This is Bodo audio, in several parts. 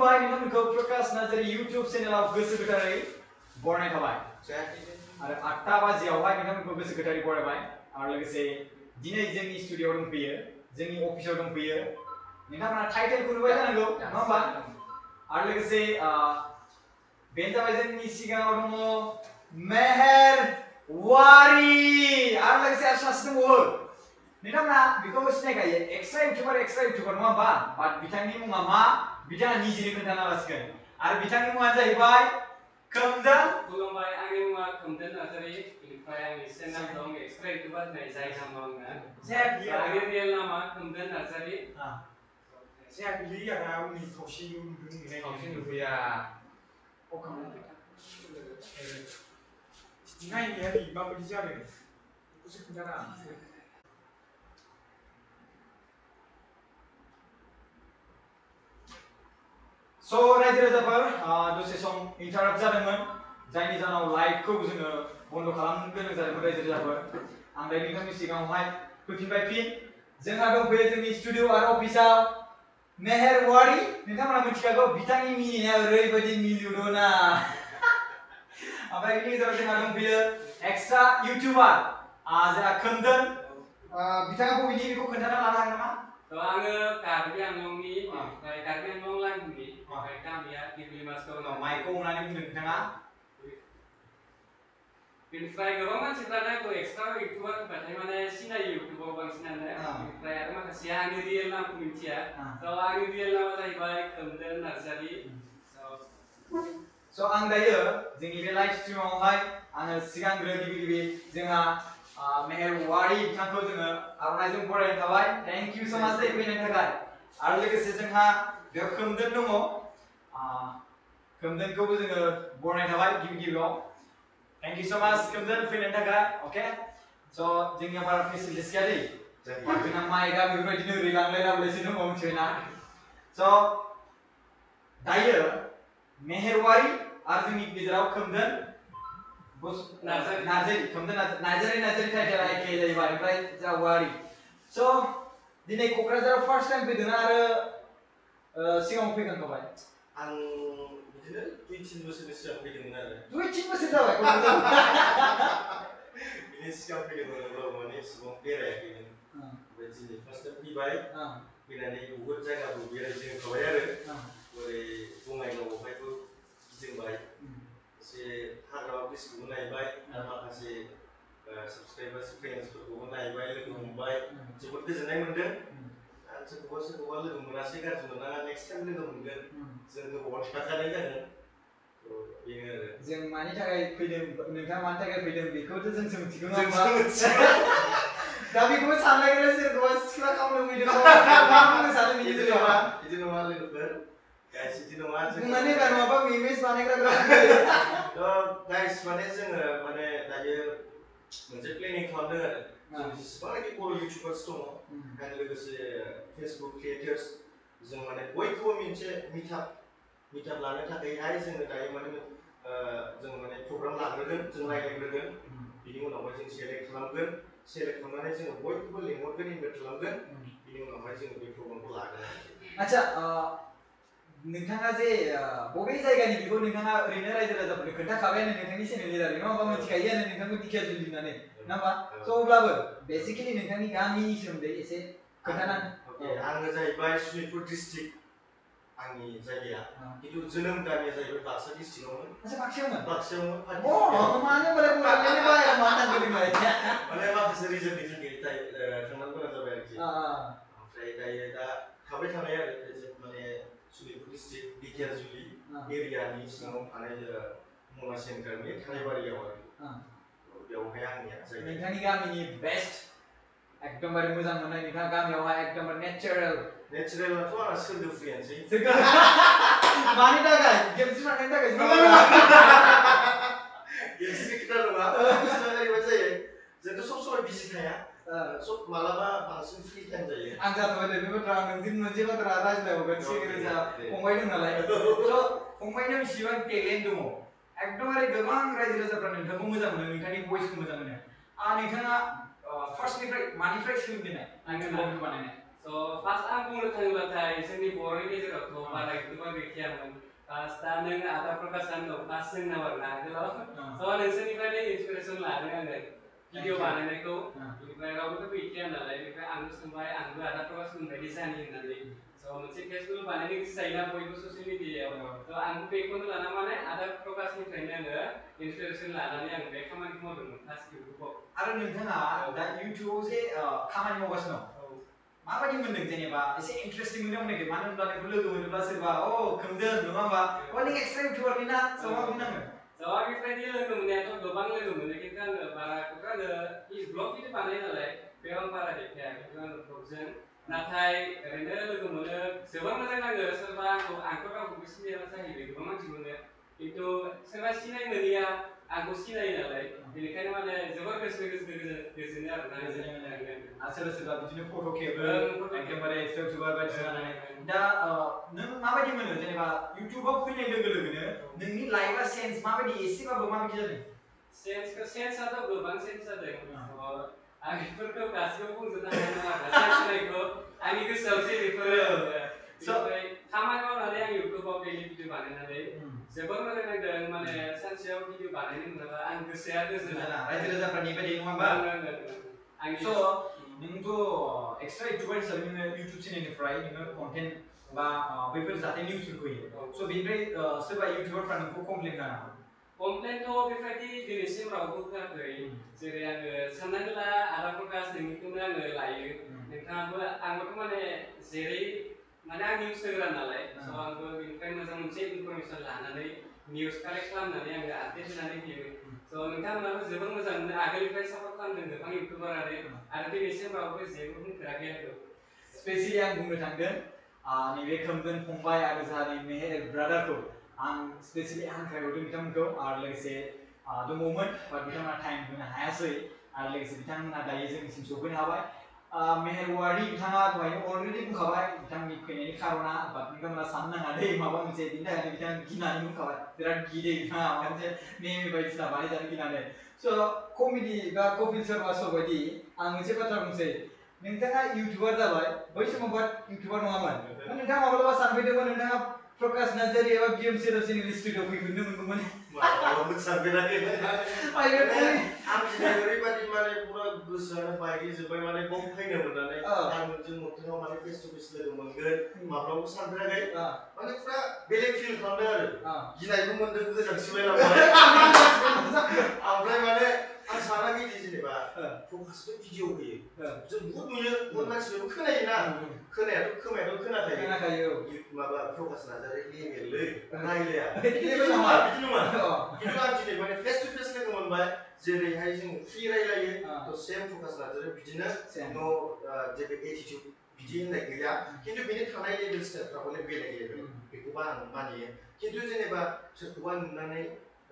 खुलुमबाय नोंथांमोनखौ प्रकाश नार्जारी यूट्यूब चेनेलाव गोसो गोथारै बरायनाय थाबाय आरो 8टा बाजियावहाय नोंथांमोनखौ गोसो गोथारै बरायबाय आरो लोगोसे दिनै जोंनि स्टुडियोआव दंफैयो जोंनि अफिसाव दंफैयो नोंथांमोना टाइटेलखौ नुबाय जानांगौ नङा होमबा आरो लोगोसे बेनो जाबाय जोंनि सिगाङाव दङ मेहेर वारी आरो लोगोसे सासे दंबावो नोंथांमोना बेखौ सिनायखायो एक्सट्रा इउटिउबार नङा होमबा बाट बिथांनि मुङा मा बिथाङा निजेनो खोन्थाना लासिगोन आरो बिथांनि मुङानो जाहैबाय खोमदोन खुलुमबाय आंनि मुङा खोमदोन नार्जारी बेनिफ्राय आंनि चेनेल दं एक्सट्रा इउटिउबार होननाय जाय नामाव आंनि रियेल नामा Khomdon Narzary Saya pilih ya kalau ni kausi नुफैया Setengah ini hari, bapak di jalan. Aku sebenarnya. So रायजो राजाफोर दसे सम इंटाराप्ट जादोंमोन जायनि जाहोनाव लाइभखौ जोङो बन्द खालामनो गोनां जादोंमोन रायजो राजाफोर आं दायो नोंथांनि सिगाङावहाय फैफिनबाय फिन जोंहा दंफैयो जोंनि स्टुडियो आरो अफिसाव मेहेर वारी नोंथांमोना मिथिखागौ बिथांनि मिनिनाया ओरैबायदि मिलौदोना ओमफ्राय बिनि गेजेराव जोंहा दंफैयो एक्सट्रा इउटिउबार जोंहा खोमदोन बिथाङा बबेनि बेखौ खोन्थाना लानो हागोन नामा आङो कार्बि आंलंनि ओमफ्राय कार्बि आंलं लाइननि ओमफ्राय गामिया दिब्लि मासखौ माइकखौ हमनानै बुंदों नोंथाङा बेनिफ्राय गोबां मानसिफ्रानो आंखौ एक्सट्रा इउटिउबार होनबाथाय माने सिनायो इउटिउबाव बांसिनानो बेनिफ्राय आरो माखासेया आंनि रियेल नामखौ मिथिया आंनि रियेल नामा जाहैबाय खोमदोन नार्जारी आं दायो जोंनि बे लाइभ स्ट्रिमावहाय आङो सिगांग्रो गिबि जोंहा मेहेर वारी बिथांखौ जोङो आर'नाइजों बरायनाय थाबाय थेंक इउ सो माच फैनायनि थाखाय आरो लोगोसे जोंहा बेयाव खोमदोन दङ खोमदोनखौबो जोङो बरायनाय थाबाय गिबियाव थेंक इउ सो माच खोमदोन फैनायनि थाखाय अके जोंनिया बारा फेसिलिटिस गैया दै जोंना माइकआ बेफोरबायदिनो ओरै लांलाय लाबोलायसो दङ मिथिबायना दायो मेहेर वारी आरो जोंनि गेजेराव खोमदोन नार्जारी खोमदोन नार्जारी टाइटेला एखे जाहैबाय ओमफ्राय जोंहा वारी दिनै क'क्राझाराव फार्स्ट टाइम फैदोंना आरो सिगाङाव फैखांखाबाय आं बिदिनो 2-3 बोसोरनि सिगां फैदोंमोन आरो 2-3 बोसोर जाबाय क'क्राझाराव बिनि सिगां फैदोंमोन अब्लाबो माने एसेबां बेरायाखैमोन ओमफ्राय दिनै फार्स्ट टाइम फैबाय फैनानै बहुद जायगाबो बेरायजोबखाबाय आरो ओरै बङाइगावआवहायबो गिदिंबाय एसे हाग्रामा ब्रिजखौबो नायबाय आरो माखासे साबसक्राइबार्स फ्रेन्ड्सफोरखौबो नायबाय लोगो हमबाय जोबोद गोजोननाय मोन्दों आरो सोरखौबा लोगो मोनासै गाज्रि मोना नेक्स्ट टाइम लोगो मोनगोन जों गोबावाव थाखानाय जागोन बेनो आरो जों मानि थाखाय फैदों नोंथाङा मानि थाखाय फैदों बेखौथ' जोंसो मिथिगौ नङा होमबा दा बेखौबो सानलायग्रा सोरखौबा सिख्ला खालामनो फैदों मा बुंनो सानो बिनि जेनेबा बिदि नङा लोगोफोर गाइस बिदि नङा बुंनानै माबा मेमेज बानायग्रा गाइस माने जोङो माने दायो मोनसे प्लेनिं खालामदों आरो जों जेसेबांनाखि बर' इउटिउबार्स दङ आरो लोगोसे फेसबुक क्रिएटर्स जों माने बयखौबो मोनसे मिटआप लानो थाखायहाय जोङो दायो माने जों माने प्रग्राम लाग्रोगोन जों रायज्लायग्रोगोन बिनि उनावहाय जों सेलेक्ट खालामनानै जोङो बयखौबो लिंहरगोन इनभाइट खालामगोन बिनि उनावहाय जोङो बे प्रग्रामखौ लागोन आच्छा नोंथाङा जे बबे जायगानि बेखौ नोंथाङा ओरैनो रायजो राजाफोरनो खोन्थाखाबायानो नोंथांनि चेनेलनि दारै नङा होमबा मिथिखायोआनो नोंथांखौ दिखियाजुलि होननानै नङा होमबा अब्लाबो बेसिकेलि नोंथांनि गामिनि सोमोन्दै एसे खोन्थानानै आङो जाहैबाय सनितपुर डिस्ट्रिक्ट आंनि जायगाया खिन्थु जोनोम गामिया जाहैबाय बाक्सा डिस्ट्रिक्टआवमोन बाक्सायावमोन मानो होनबालाय बर'नि बाहेरायाव मानो थांखो नोंलाय माने माखासे रिजननि थाखाय थांनांगौ गोनां जाबाय आरोखि ओमफ्राय दायो दा थाबाय थानाय आरो माने सनितपुर डिस्ट्रिक्ट दिखियाजुलि एरियानि सिङाव थानाय मना सेन्टारनि थानायबारियाव आरो बेवहाय आंनिया जायगा नोंथांनि गामिनि बेस्ट एकदमबारे मोजां मोननाय नोंथाङा गामियावहाय एकदमबारे नेचारेलाथ' आंना सोरगोफुरियानोसै मानि थाखाय गेमस्रि मारनायनि थाखाय गेमस्रि खोथा नङा बुस्थुआ ओरैबायदि जायो जोंथ' सब समाय बिजि थाया सब मालाबा बांसिन फ्रि टाइम जायो आं जाथ'बाय दे बे बाथ्रा आं नोंजों मोनसे बाथ्रा रायज्लायहरगोन सिगां फंबाय दं नालाय फंबायनाव इसिबां टेलेन्ट दङ एकदमबारे गोबां रायजो राजाफ्रा नोंथांखौ मोजां मोनो नोंथांनि भइसखौ मोजां मोनो नोंथाङा फार्स्टनिफ्राय मानिफ्राय सोलोंजेननाय आंनि ब्लग बानायनाय So pas ang bunuh tanggulatay जोंनि बर'नि गेजेरावथ' बारा गोबां गैखायामोन pas दा नों आदा प्रकाशन दं pas जों नावारना आगोलाव so नोंसोरनिफ्रायनो इन्सपिरेसन लादों आङो भिडिअ बानायनायखौ बेनिफ्राय रावबोथ' गैखाया नालाय बेनिफ्राय आंबो सोंबाय आंबो आदा प्रकाशन बायदि जानि होननानै so मोनसे फेसबुक बानायनो गोसो जायोना बयबो ससियेल मिडियायाव so आंबो बेखौनो लाना माने आदा प्रकाशनिफ्रायनो आङो इन्सपिरेसन लानानै आं बे खामानिखौ मावदोंमोन फार्स्ट इउटुबाव आरो नोंथाङा दा इउटुबाव जे खामानि मावगासिनो दं माबायदि मोनदों जेनेबा एसे इन्टारेस्टिं मोनदों मोनाखै मानो होनब्ला नोंखौ लोगो मोनोब्ला सोरबा खोमदों नङा होमबा नों एक्सट्रा इउटुबारनि ना स' मा बुंनांगोन Soal बेबायदि लोगो मोननायाथ' गोबां लोगो मोनो खिन्थु आङो बारा आङो ब्लग भिडिअ बानायो नालाय बेयाव आं बारा देखाया खिन्थु आङो ब्लगजों नाथाय ओरैनो लोगो मोनो जोबोर मोजां नाङो सोरबा आंथ' रावखौबो सिनाया जाहैबाय गोबां मानसि मोनो खिन्थु सोरबा सिनाय मोनैया आंखौ सिनायो नालाय बेनिखायनो माने जोबोर गोजोनो आरोना सोरबा सोरबा बिदिनो फट' खेबो एकदमबारे इउटुबार बायदिसिना नायनानै दा नों माबायदि मोनो जेनेबा इउटुबाव फैनाय लोगो लोगोनो नोंनि लाइफआ चेन्ज माबायदि एसेबाबो माबायदि जादों सेन्सआथ' गोबां सेन्स जादों आं बेफोरखौ गासिबो बुंजोबनो हानाय नङा सेन्स जानायखौ आंनि गोसोआवसो बेफोरो ओमफ्राय खामानि मावनानै आं इउटुबाव डेलि भिडिअ बानायनानै जोबोर मोजां नांदों माने सानसेयाव भिडिअ बानायनो मोनाबा आं गोसोआ गोजोना रायजो राजाफ्रा नेबाय थायो नङा होमबा स' नोंथ' एक्सट्रा इउटुबार हिसाबै नोङो इउटुब चेनेलनिफ्राय नोङो कन्टेन्ट बा बैफोर जाहाथे निउसफोरखौ होयो स' बेनिफ्राय सोरबा इउटुबारफ्रा नोंखौ कमप्लेन होआ नामा कमप्लेनथ' बेबायदि दिनैसिम रावबो होआखै जेरै आङो साननानै ला आदा प्रकाश नोंनिखौनो आङो लायो नोंथाङाबो आंबोथ' माने जेरै माने आं निउस होग्रा नालाय स' आंबो बेनिफ्राय मोजां मोनसे इनफरमेसन लानानै निउस कालेक्ट खालामनानै आङो आपडेट होनानै होयो स' नोंथांमोनाबो जोबोर मोजां मोनो आगोलनिफ्राय सापर्ट खालामदों गोबां इउटुबारानो आरो दिनैसिम रावबो जेबो बुंफेराखै आंखौ स्पेसियली आं बुंनो थांगोन नैबे खोमदोन फंबाय आरो जोंहानि मेहेर ब्रादारखौ आं स्पेसियली हांख्रायहरदों बिथांमोनखौ आरो लोगोसे दङमोन बाट बिथांमोना टाइम होनो हायासै आरो लोगोसे बिथांमोना दायो जोंनिसिम सफैनो हाबाय मेहेर वारि बिथाङा दहायनो अलरेडि बुंखाबाय बिथांनि फैनायनि खारना बाट नोंथांमोना साननो नाङा दै माबा मोनसे बिनि थाखायनो बिथाङा गिनानै बुंखाबाय बिराद गिदै बिथाङा माबा मोनसे मेमे बायदिसिना बानायजानो गिनानै स' कमेडि बा कपिल शर्मा शो बायदि आं मोनसे बाथ्रा बुंसै नोंथाङा इउटुबार जाबाय बै समाव बाट इउटुबार नङामोन नोंथाङा माब्लाबा सानफैदोंमोन नोंथाङा प्रकाश नार्जारी एबा बिएमसि रसिनि स्टुडिअ फैफिननो मोनगौमोन माब्लाबा सानफेराखै आं दिनै ओरैबायदि माने पुरा गोसोआनो बायग्लिजोब्बाय माने बाव फैनो मोननानै आं नोंजों मोगथाङाव माने फेस टु फेस लोगो मोनगोन माब्लाबाबो सानफेराखै माने पुरा बेलेग फिल खालामदों आरो गिनायबो मोनदों गोजांस्रिबाय लांबाय ओमफ्राय माने आं सानाखै जेनेबा प्रकाशबो भिडिअ होयो जों बहुत नुयो बहुत मानसिफोरबो खोनायोना खोनायाथ' खोनाखायो माबा प्रकाश नार्जारी लेभेललै रायलाया बिदि नङा खिन्थु आं दिनै माने फेस टु फेस लोगो मोनबाय जेरैहाय जों फ्रि रायलायो थ' सेम प्रकाश नार्जारी बिदिनो नो जेबो एटिट्युड बिदि होननाय गैया खिन्थु बेनि थानाय लेभेल स्टाइलफ्रा हले बेलेग लेभेल बेखौबो आं मानियो खिन्थु जेनेबा सोरखौबा नुनानै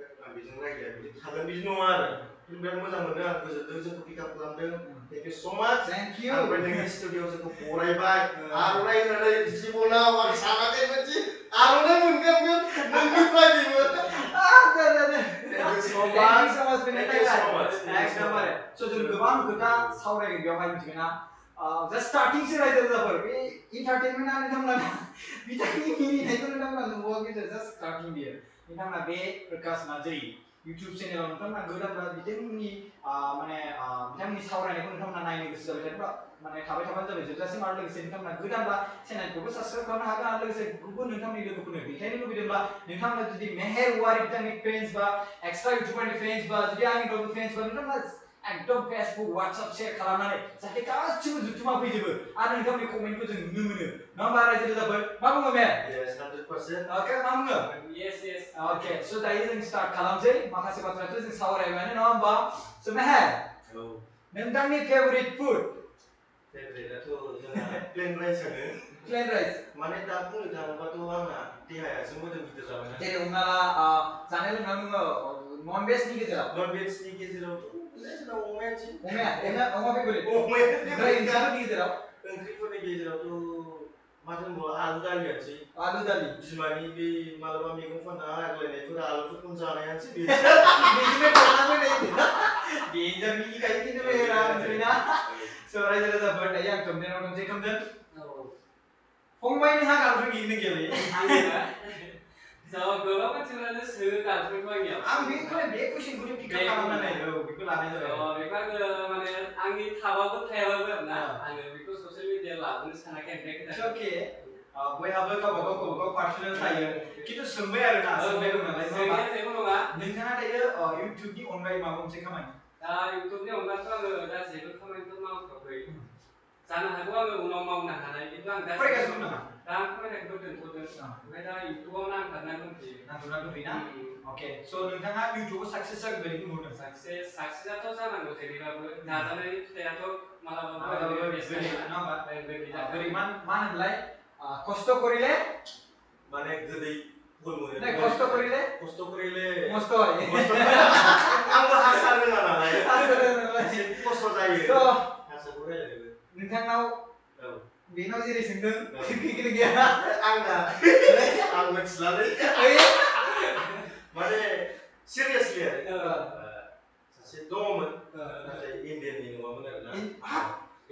आं बेजों रायलाया बिदि थागोन बिदि नङा आरो बिराद मोजां मोनदों आं गोजोनदों जोंखौ पिकआप खालामदों थेंक इउ स' माच थेंक इउ ओमफ्राय नोंनि स्टुडिअ'आव जोंखौ बरायबाय आर'नाइ होनानै जिबनाव आं सानाखैमोन जि आर'नाइ मोनगोन नोंनिफ्राय बेबो एकदमबारे स' जों गोबां खोथा सावरायगोन बेवहाय मिथिगोना जास्ट स्टार्टिंसो रायजो राजाफोर बे इन्टारटेनमेन्टआ नोंथांमोना बिथांनि मिनिनायखौ नोंथांमोना नुवाखै जास्ट स्टार्टिं बियो नोंथांमोना बे प्रकाश नार्जारी इउटुब चेनेलाव नोंथांमोना गोदानब्ला बिथांनि माने बिथांनि सावरायनायखौ नोंथांमोना नायनो गोसो जाबाय थायोब्ला माने थाबाय थाबानो जाबाय जोबजासिम आरो लोगोसे नोंथांमोना गोदानब्ला चेनेलखौबो साबस्क्राइब खालामनो हागोन आरो लोगोसे गुबुन नोंथांनि लोगोफोरनो देखायनो लुबैदोंब्ला नोंथांमोना जुदि मेहेर वारि बिथांनि फेन्स बा एक्सट्रा इउटुबारनि फेन्स बा जुदि आंनि रावबो फेन्स बा नोंथांमोना एकदम फेसबुक वाट्सएप शेयार खालामनानै जाहाथे गासिबो जुथुमा फैजोबो आरो नोंथांनि कमेन्टखौ जों नुनो मोनो नङा होमबा रायजो राजाफोर मा बुङो मेहेर Yes, 100%. ओके मा बुङो yes ओके स' दायो जों स्टार्ट खालामसै माखासे बाथ्राखौ जों सावरायबायानो नङा होमबा स' मेहेर नोंथांनि फेभरिट फुड फेभरेटआथ' जोंना प्लेन राइसआनो प्लेन राइस माने दा बुंनो थाङोबाथ' आंना देहायासो मोदोम गिदिर जाबाय जेरै हमना ला जानाय लोंनायाव नोङो नन भेजनि गेजेराव नन भेजनि गेजेरावथ' जोंना अमायानोसै अमा फेभरेट ओमफ्राय ओंख्रिफोरनि गेजेरावथ' माथो होनबावो आलु दालियानोसै आलु दालि बिमानि बे मालाबा मैगं फानना आग्लायनायफोरा आलुफोरखौनो जानायानोसै बेजोंनो खालामनांगौ बेजों मिनिखायो खिन्थु मेहेरा ओमफ्राय ना स' रायजो राजाफोर दायो आं खोमदेनाव दंसै खोमदेन फंबायनि हा गार्लफ्रेन्ड गिदिर गैयालै आंनिया गोबां मानसिफोरानो सोङो गार्लफ्रेन्डखौ आंनियाव आं बे कुइसनखौनो पिकआप खालामनानै बेखौ लानाय जाबाय बेखौ आङो माने आंनि थाबाबो थायाबाबो आरोना आङो बेखौ ससियेल मिडियायाव लाबोनो सानाखै ओमफ्राय खोथा अके बयहाबो गावबा गाव पार्सनेल थायो खिन्थु सोंबाय आरो ना सोंबाय दं नालाय सोंनाया जेबो नङा नोंथाङा दायो इउटिउबनि अनगायै माबा मोनसे खामानि दा इउटिउबनि अनगाथ' आङो दा जेबो खामानिथ' मावथ'वाखै जानो हागौ आङो उनाव मावनो हानाय खिन्थु आं दा फरायगासिनो नामा दा आं फरायनायखौ दोनथ'दों ओमफ्राय दा इउटिउबाव नांथाबना दंथ'यो ना अके स' नोंथाङा इउटिउबाव साक्सेस जागोन बायदि नुहरदों साक्सेसआथ' जानांगौ जेरैबाबो नाजानायनि फिथाइआथ' मालाबाबो गोदै नङा होमबा गोदै मा होनोमोनलाय खस्थ' करिले माने गोदै फल मोनो नहीं कष्ट करिले मस्त হয় आंबो हारसा रोङा नालाय एसे खस्थ' जायो स' हारसाखौ रायलायनोबो नोंथांनाव बेनाव जेरै सोंदों गैगोना गैया आंना आं मिथिलालै माने सिरियासलि आरो सासे दङमोन नाथाय इन्डियाननि नङामोन आरोना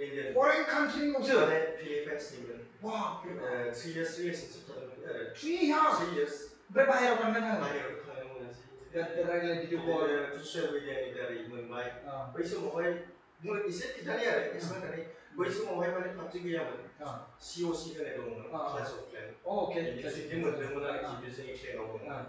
इन्डियान फरेन कान्ट्रिनियावसो माने फिलिपाइन्सनिमोन 3 years रिलेशनशिप थादोंमोन आरो 3 years ओमफ्राय बाहेरायाव थांनो बाहेरायाव थांनो मोनासै रायलाय भिडिअ कल ससियेल मिडियानि दारै मोनबाय बै समावहाय एसे खिन्थानि आरो एसेबां खोथानि बै समावहाय माने पाबजि गैयामोन COC होनाय दंमोन क्लास अफ क्लेन अके बिदि मोनदोंमोन आरोखि बे जोंनि क्लेनाव दंमोन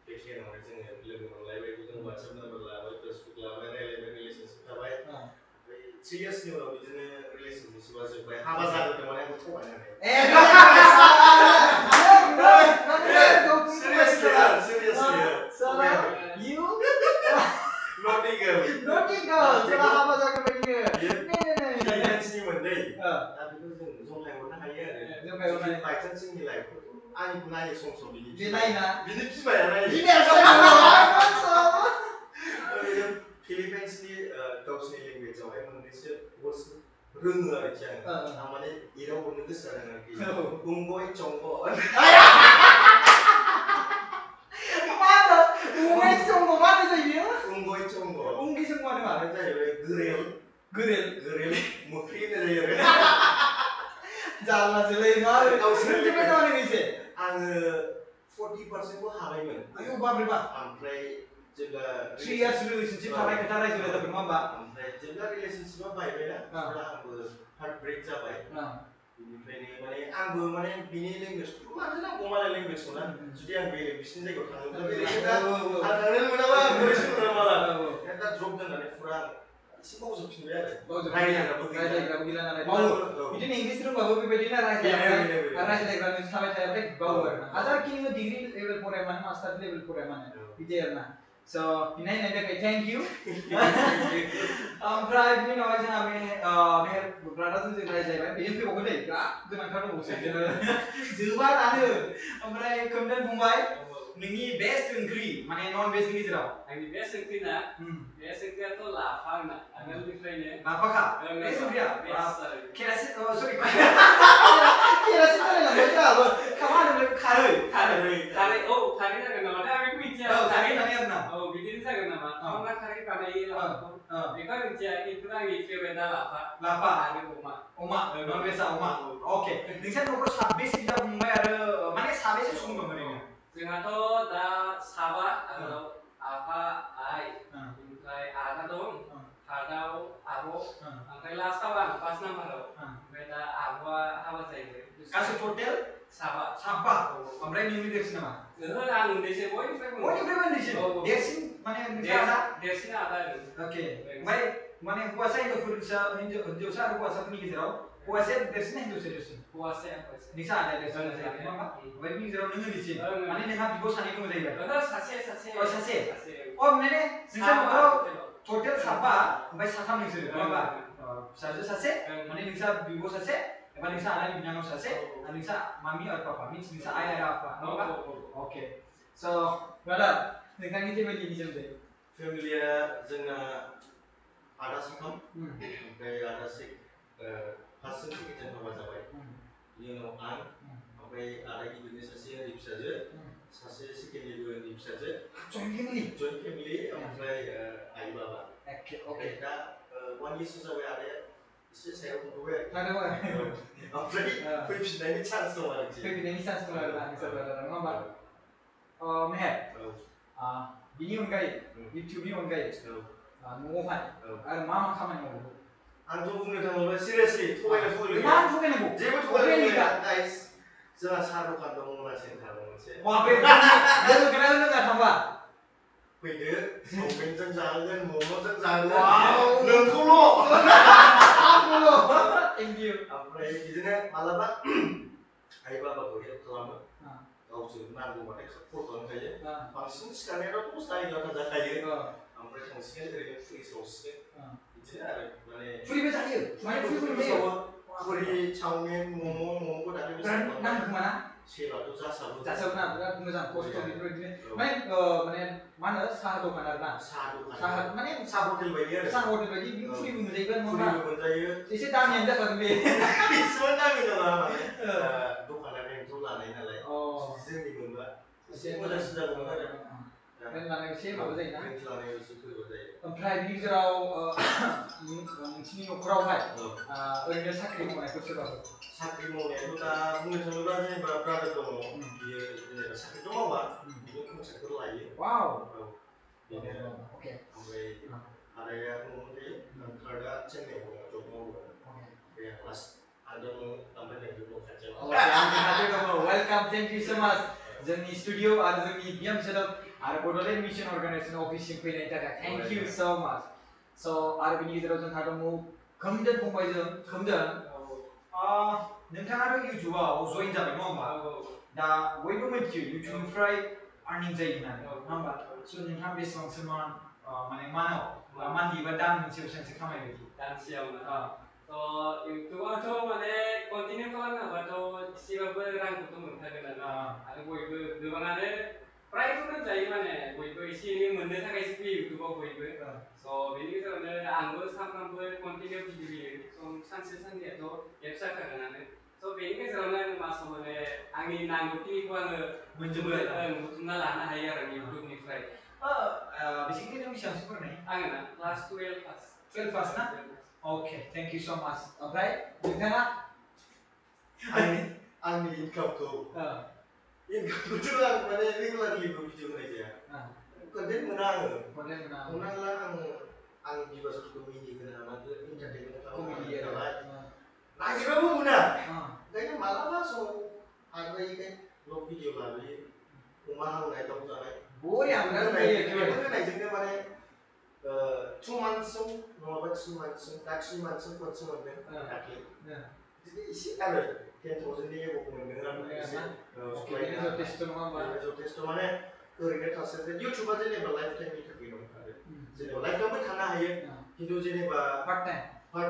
बे क्लेनावहाय जोङो लोगो मोनलायबाय जों वाट्सएप नाम्बार लाबाय फेसबुक लाबाय रायलायबाय रिलेशनशिप थाबाय ओमफ्राय 3 yearsनि उनाव बिदिनो रिलेशनशिपआ जोब्बाय हाबा जादोंमोन माने आंखौ थगायनानै seriously you naughty girl जेला हाबा जागोन बायदिनो फिलिपाइन्सनि मोनदै दा बेखौ जों जंखाय हरनो हायो आरो जंखाय हरनो बायचान्स जोंनि लाइफखौ आंनिखौ नायो सम सम बिनि बे नायना बिनि बिमाया नायो फिलिपाइन्सनि गावसिनि लेंगुवेजावहाय मोननैसो वर्ड्स रोङो आरोखि आं माने एराव हरनो गोसो जादों आरोखि उंगय चंग unggoy chongo mana जायो उंगय चंग unggi chongo mana आरो जाहैबाय गोरेल मोख्रि होननाय जायो आरो जारलासोलै मा गावसोरनिफ्राय दामाने गैसे आङो 40% खौ हाबायमोन आयौ बाब्रे बाब ओमफ्राय जेब्ला 3 years रिलेशनशिप थानाय खोथा रायज्लायबाय जाबाय नङा होमबा ओमफ्राय जेब्ला रिलेशनशिपआ बायबायना अब्ला आंबो हार्ट ब्रेक जाबाय बिनिफ्रायनो माने आंबो माने बिनि लेंगुवेजखौ मानो नांगौ मालाय लेंगुवेजखौ ना जुदि आं बेलेग बिसिनि जायगायाव थाङोब्ला बेलेग आं थांनो मोनाबा बोरै सोलोंनो माला दा द्रप दोननानै फुरा एसे बावजोबफिनबाय आरो रायलायग्राबो गैला नालाय बिदिनो इंलिस रोंबाबो बेबायदिनो रायज्लायग्रा नों थाबाय थायाब्ला बावो आरो हाजारखि नोङो डिग्री लेभेल फराया मानो मास्टार लेभेल फराया मानो बिदि आरो ना स' बिनायनायनि थाखाय थेंक इउ ओमफ्राय बिनि उनावहाय जोंहा मेहेर ब्रादारजों जों रायज्लायबाय बेजों फैबावगोन दै बिराद गोनांथार दंबावसो जोबा दानो ओमफ्राय खोमदोन फंबाय नोंनि बेस्ट ओंख्रि माने नन भेजनि गेजेराव आंनि बेस्ट ओंख्रि ना बेस्ट ओंख्रियाथ' लाफा आंना आगोलनिफ्रायनो लाफाखा बेस्ट ओंख्रिया केरासिन सरि केरासिन होनलांबाय जोंहाबो मा होनोमोन खारै खारै जागोन नामा दा बेखौ मिथिया खारै होननानै आरोना बिदिनो जागोन नामा मा खारै बानायो लाफाखौ बेखौ मिथिया खिन्थु आंनि फेभरेटआ लाफा आरो अमा नन भेजआ अमा अके नोंसा न'खराव साबेसे बिदा फंबाय आरो माने साबेसे सुबुं दं ओरैनो जोंहाथ' दा साबा आफा आइ ओमफ्राय आदा दं थार्डआव आब' ओमफ्राय लास्टआव आं फार्स्ट नाम्बाराव ओमफ्राय दा आब'आ हाबा जाहैबाय गासै टटेल साबा ओमफ्राय नोंनि देरसिन नामा ओहो आं उन्दैसो बयनिफ्रायबो उन्दैसिन देरसिन माने देरसिन आदा ओके ओमफ्राय माने हौवासा हिनजावसा आरो हौवासाफोरनि गेजेराव हौवासाया देरसिन हिनजावसाया देरसिन हौवासाया नोंसा आदाया देरसिन नङा होमबा ओमफ्राय बिनि गेजेराव नों उन्दैसिन माने नोंहा बिब' सानै दङ जाहैबाय सासे माने नोंसा न'खराव टटेल साबा ओमफ्राय साथाम नोंसोर नङा होमबा फिसाजो सासे माने नोंसा बिब' सासे एबा नोंसा आदानि बिनानाव सासे आरो नोंसा मामि आरो पापा मिन्स नोंसा आइ आरो आफा नङा होमबा अके स' ब्रादार नोंथांनि फेमिलिनि सोमोन्दै फेमिलिया जोंना आदा साथाम ओमफ्राय आदा फार्स्ट सेकेन्ड हाबा जाबाय बिनि उनाव आं ओमफ्राय आदा गिदिरनि सासे उन्दै फिसाजो सासे सेकेन्डनिबो उन्दै फिसाजो जइन्ट फेमिलि ओमफ्राय आइ बाबा ओमफ्राय दा 1 year जाबाय आदाया एसे सायाव थांबाय थांदोंमोन ओमफ्राय फैफिननायनि चान्स दं आरोखि फैफिननायनि चान्स दं आरो नोंसोर ब्रादारा नङा होमबा मेहेर बिनि अनगायै इउटिउबनि अनगायै न'आवहाय आरो मा खामानि मावो आंथ' बुंनो थाङोब्ला सिरियासलि थगायनांगौ जेबो थगायनांगौ गाइस जोंहा साहा दखान दं मोना सेन्टार मोनसे लोगो खोनागोन लोङा थांबा फैदो चावमिनजों जाहोगोन मम'जों जाहोगोन नोंखौल' थेंक इउ ओमफ्राय बिदिनो मालाबा आइ बाबाखौ हेल्प खालामो गावसोर नांगौबाथाय कल खालामखायो बांसिन सिखारनायाथ' 10टा 11टा जाखायो ओमफ्राय थांसिगोन ओरैनो फुरि सावसिगोन बिदिनो आरो माने फुरिबो जायो माने फुरिबो सावो फुरि चावमिन मम'खौ दाख्लैबो नांगौ खोमा ना सेलाथ' जासाबो ना बिराद मोजां खस्थ' बेफोरबायदिनो माने मा होनो साहा दखान आरोना साहा माने साहा हटेल बायदि आरो साहा हटेल बायदि फुरिबो मोनजायोबा नङा फुरिबो मोनजायो एसे दामियानो जाखागोन बे एसेबां दामि नङा माने दखाना रेन्टआव लानाय नालाय जोंनि मोनबा एसे मोजांसिन जागौमोन आरो रेन्ट लानायाव एसे माबा जायोना रेन्ट लानायाव एसे गोब्राब जायो ओमफ्राय बिनि गेजेराव नोंसिनि न'खरावहाय ओरैनो साख्रि मावनायफोर सोरबाफोर साख्रि मावनायाथ' दा बुंनो थाङोब्ला जेनेबा ब्रादार दङ बियो जेनेबा साख्रिथ' मावा बिदिनो कन्ट्रेक्टफोर लायो वाव बेनो अके ओमफ्राय आदाया न'आवनो थायो थार्डआ चेन्नाइआव जब मावो ओमफ्राय लास्ट आदा न'आव ओमफ्राय नोंजों न' खाथियाव वेलकाम थेंक इउ सो माच जोंनि स्टुडिअ आरो जोंनि बिएम सोदोब आरो बड'लेण्ड मिशन अर्गानाइजेसन अफिससिम फैनायनि थाखाय थेंक इउ सो माच स' आरो बिनि गेजेराव जोंहा दङ खोमदोन फंबायजों खोमदोन नोंथाङाथ' इउटुबाव जइन जाबाय नङा होमबा दा बयबो मिथियो इउटुबनिफ्राय आर्निं जायो होननानै नङा होमबा स' नोंथाङा बेसेबांसो माने मानाव मान्थलि बा दान मोनसेयाव बेसेबांसो खामायो दानसेयाव इउटुबावथ' माने कन्टिनिउ खालामनो हाबाथ' एसेबाबो रांखौथ' मोनखागोन आरो बयबो गोबाङानो प्रायखौनो जायो माने बयबो एसे एनै मोननो थाखायसो फैयो इउटुबाव बयबो स' बेनि गेजेरावनो आंबो सानफ्रामबो कन्टिनिउ भिडिअ होयो सानसे साननैयाथ' गेप जाखागोनानो स' बेनि गेजेरावनो आङो मासाव माने आंनि नांगौखिनिखौ आङो बुथुमना लानो हायो आरो इउटुबनिफ्राय बेसिकलि नों बेसेबांसो फरायनाय आङो ना क्लास 12 पास ना अके थेंक इउ सो माच ओमफ्राय नोंथाङा आंनि इनकामखौ इनकामखौथ' आं माने रेगुलारलिबो भिडिअ होनाय जाया कन्टेन्ट मोना आङो हमना ला आं भिउवार्सफोरखौ मिनिहोनो हानांगोन एन्टारटेनमेन्ट खालामनो हानांगोन नालाय नागिरबाबो मोना ओंखायनो मालाबा समाव हाद्रायैखाय ब्लग भिडिअ लाबोयो अमा हांनाय दाउ जानाय होनायजोंनो माने 2 मान्थ्सजों नङाबा 3 मान्थ्सजों दा 3 मान्थ्सजों खनसे मोनदों दाख्लै बिदिनो एसे आरो 10,000नि एबाव मोनदों आरो एसे जथेस्थ' माने ओरैनो थास्लाय इउटुबा जेनेबा लाइफ टाइमनि थाखाय दं आरो जेनेबा लाइफ टाइमबो थानो हायो खिन्थु जेनेबा पार्ट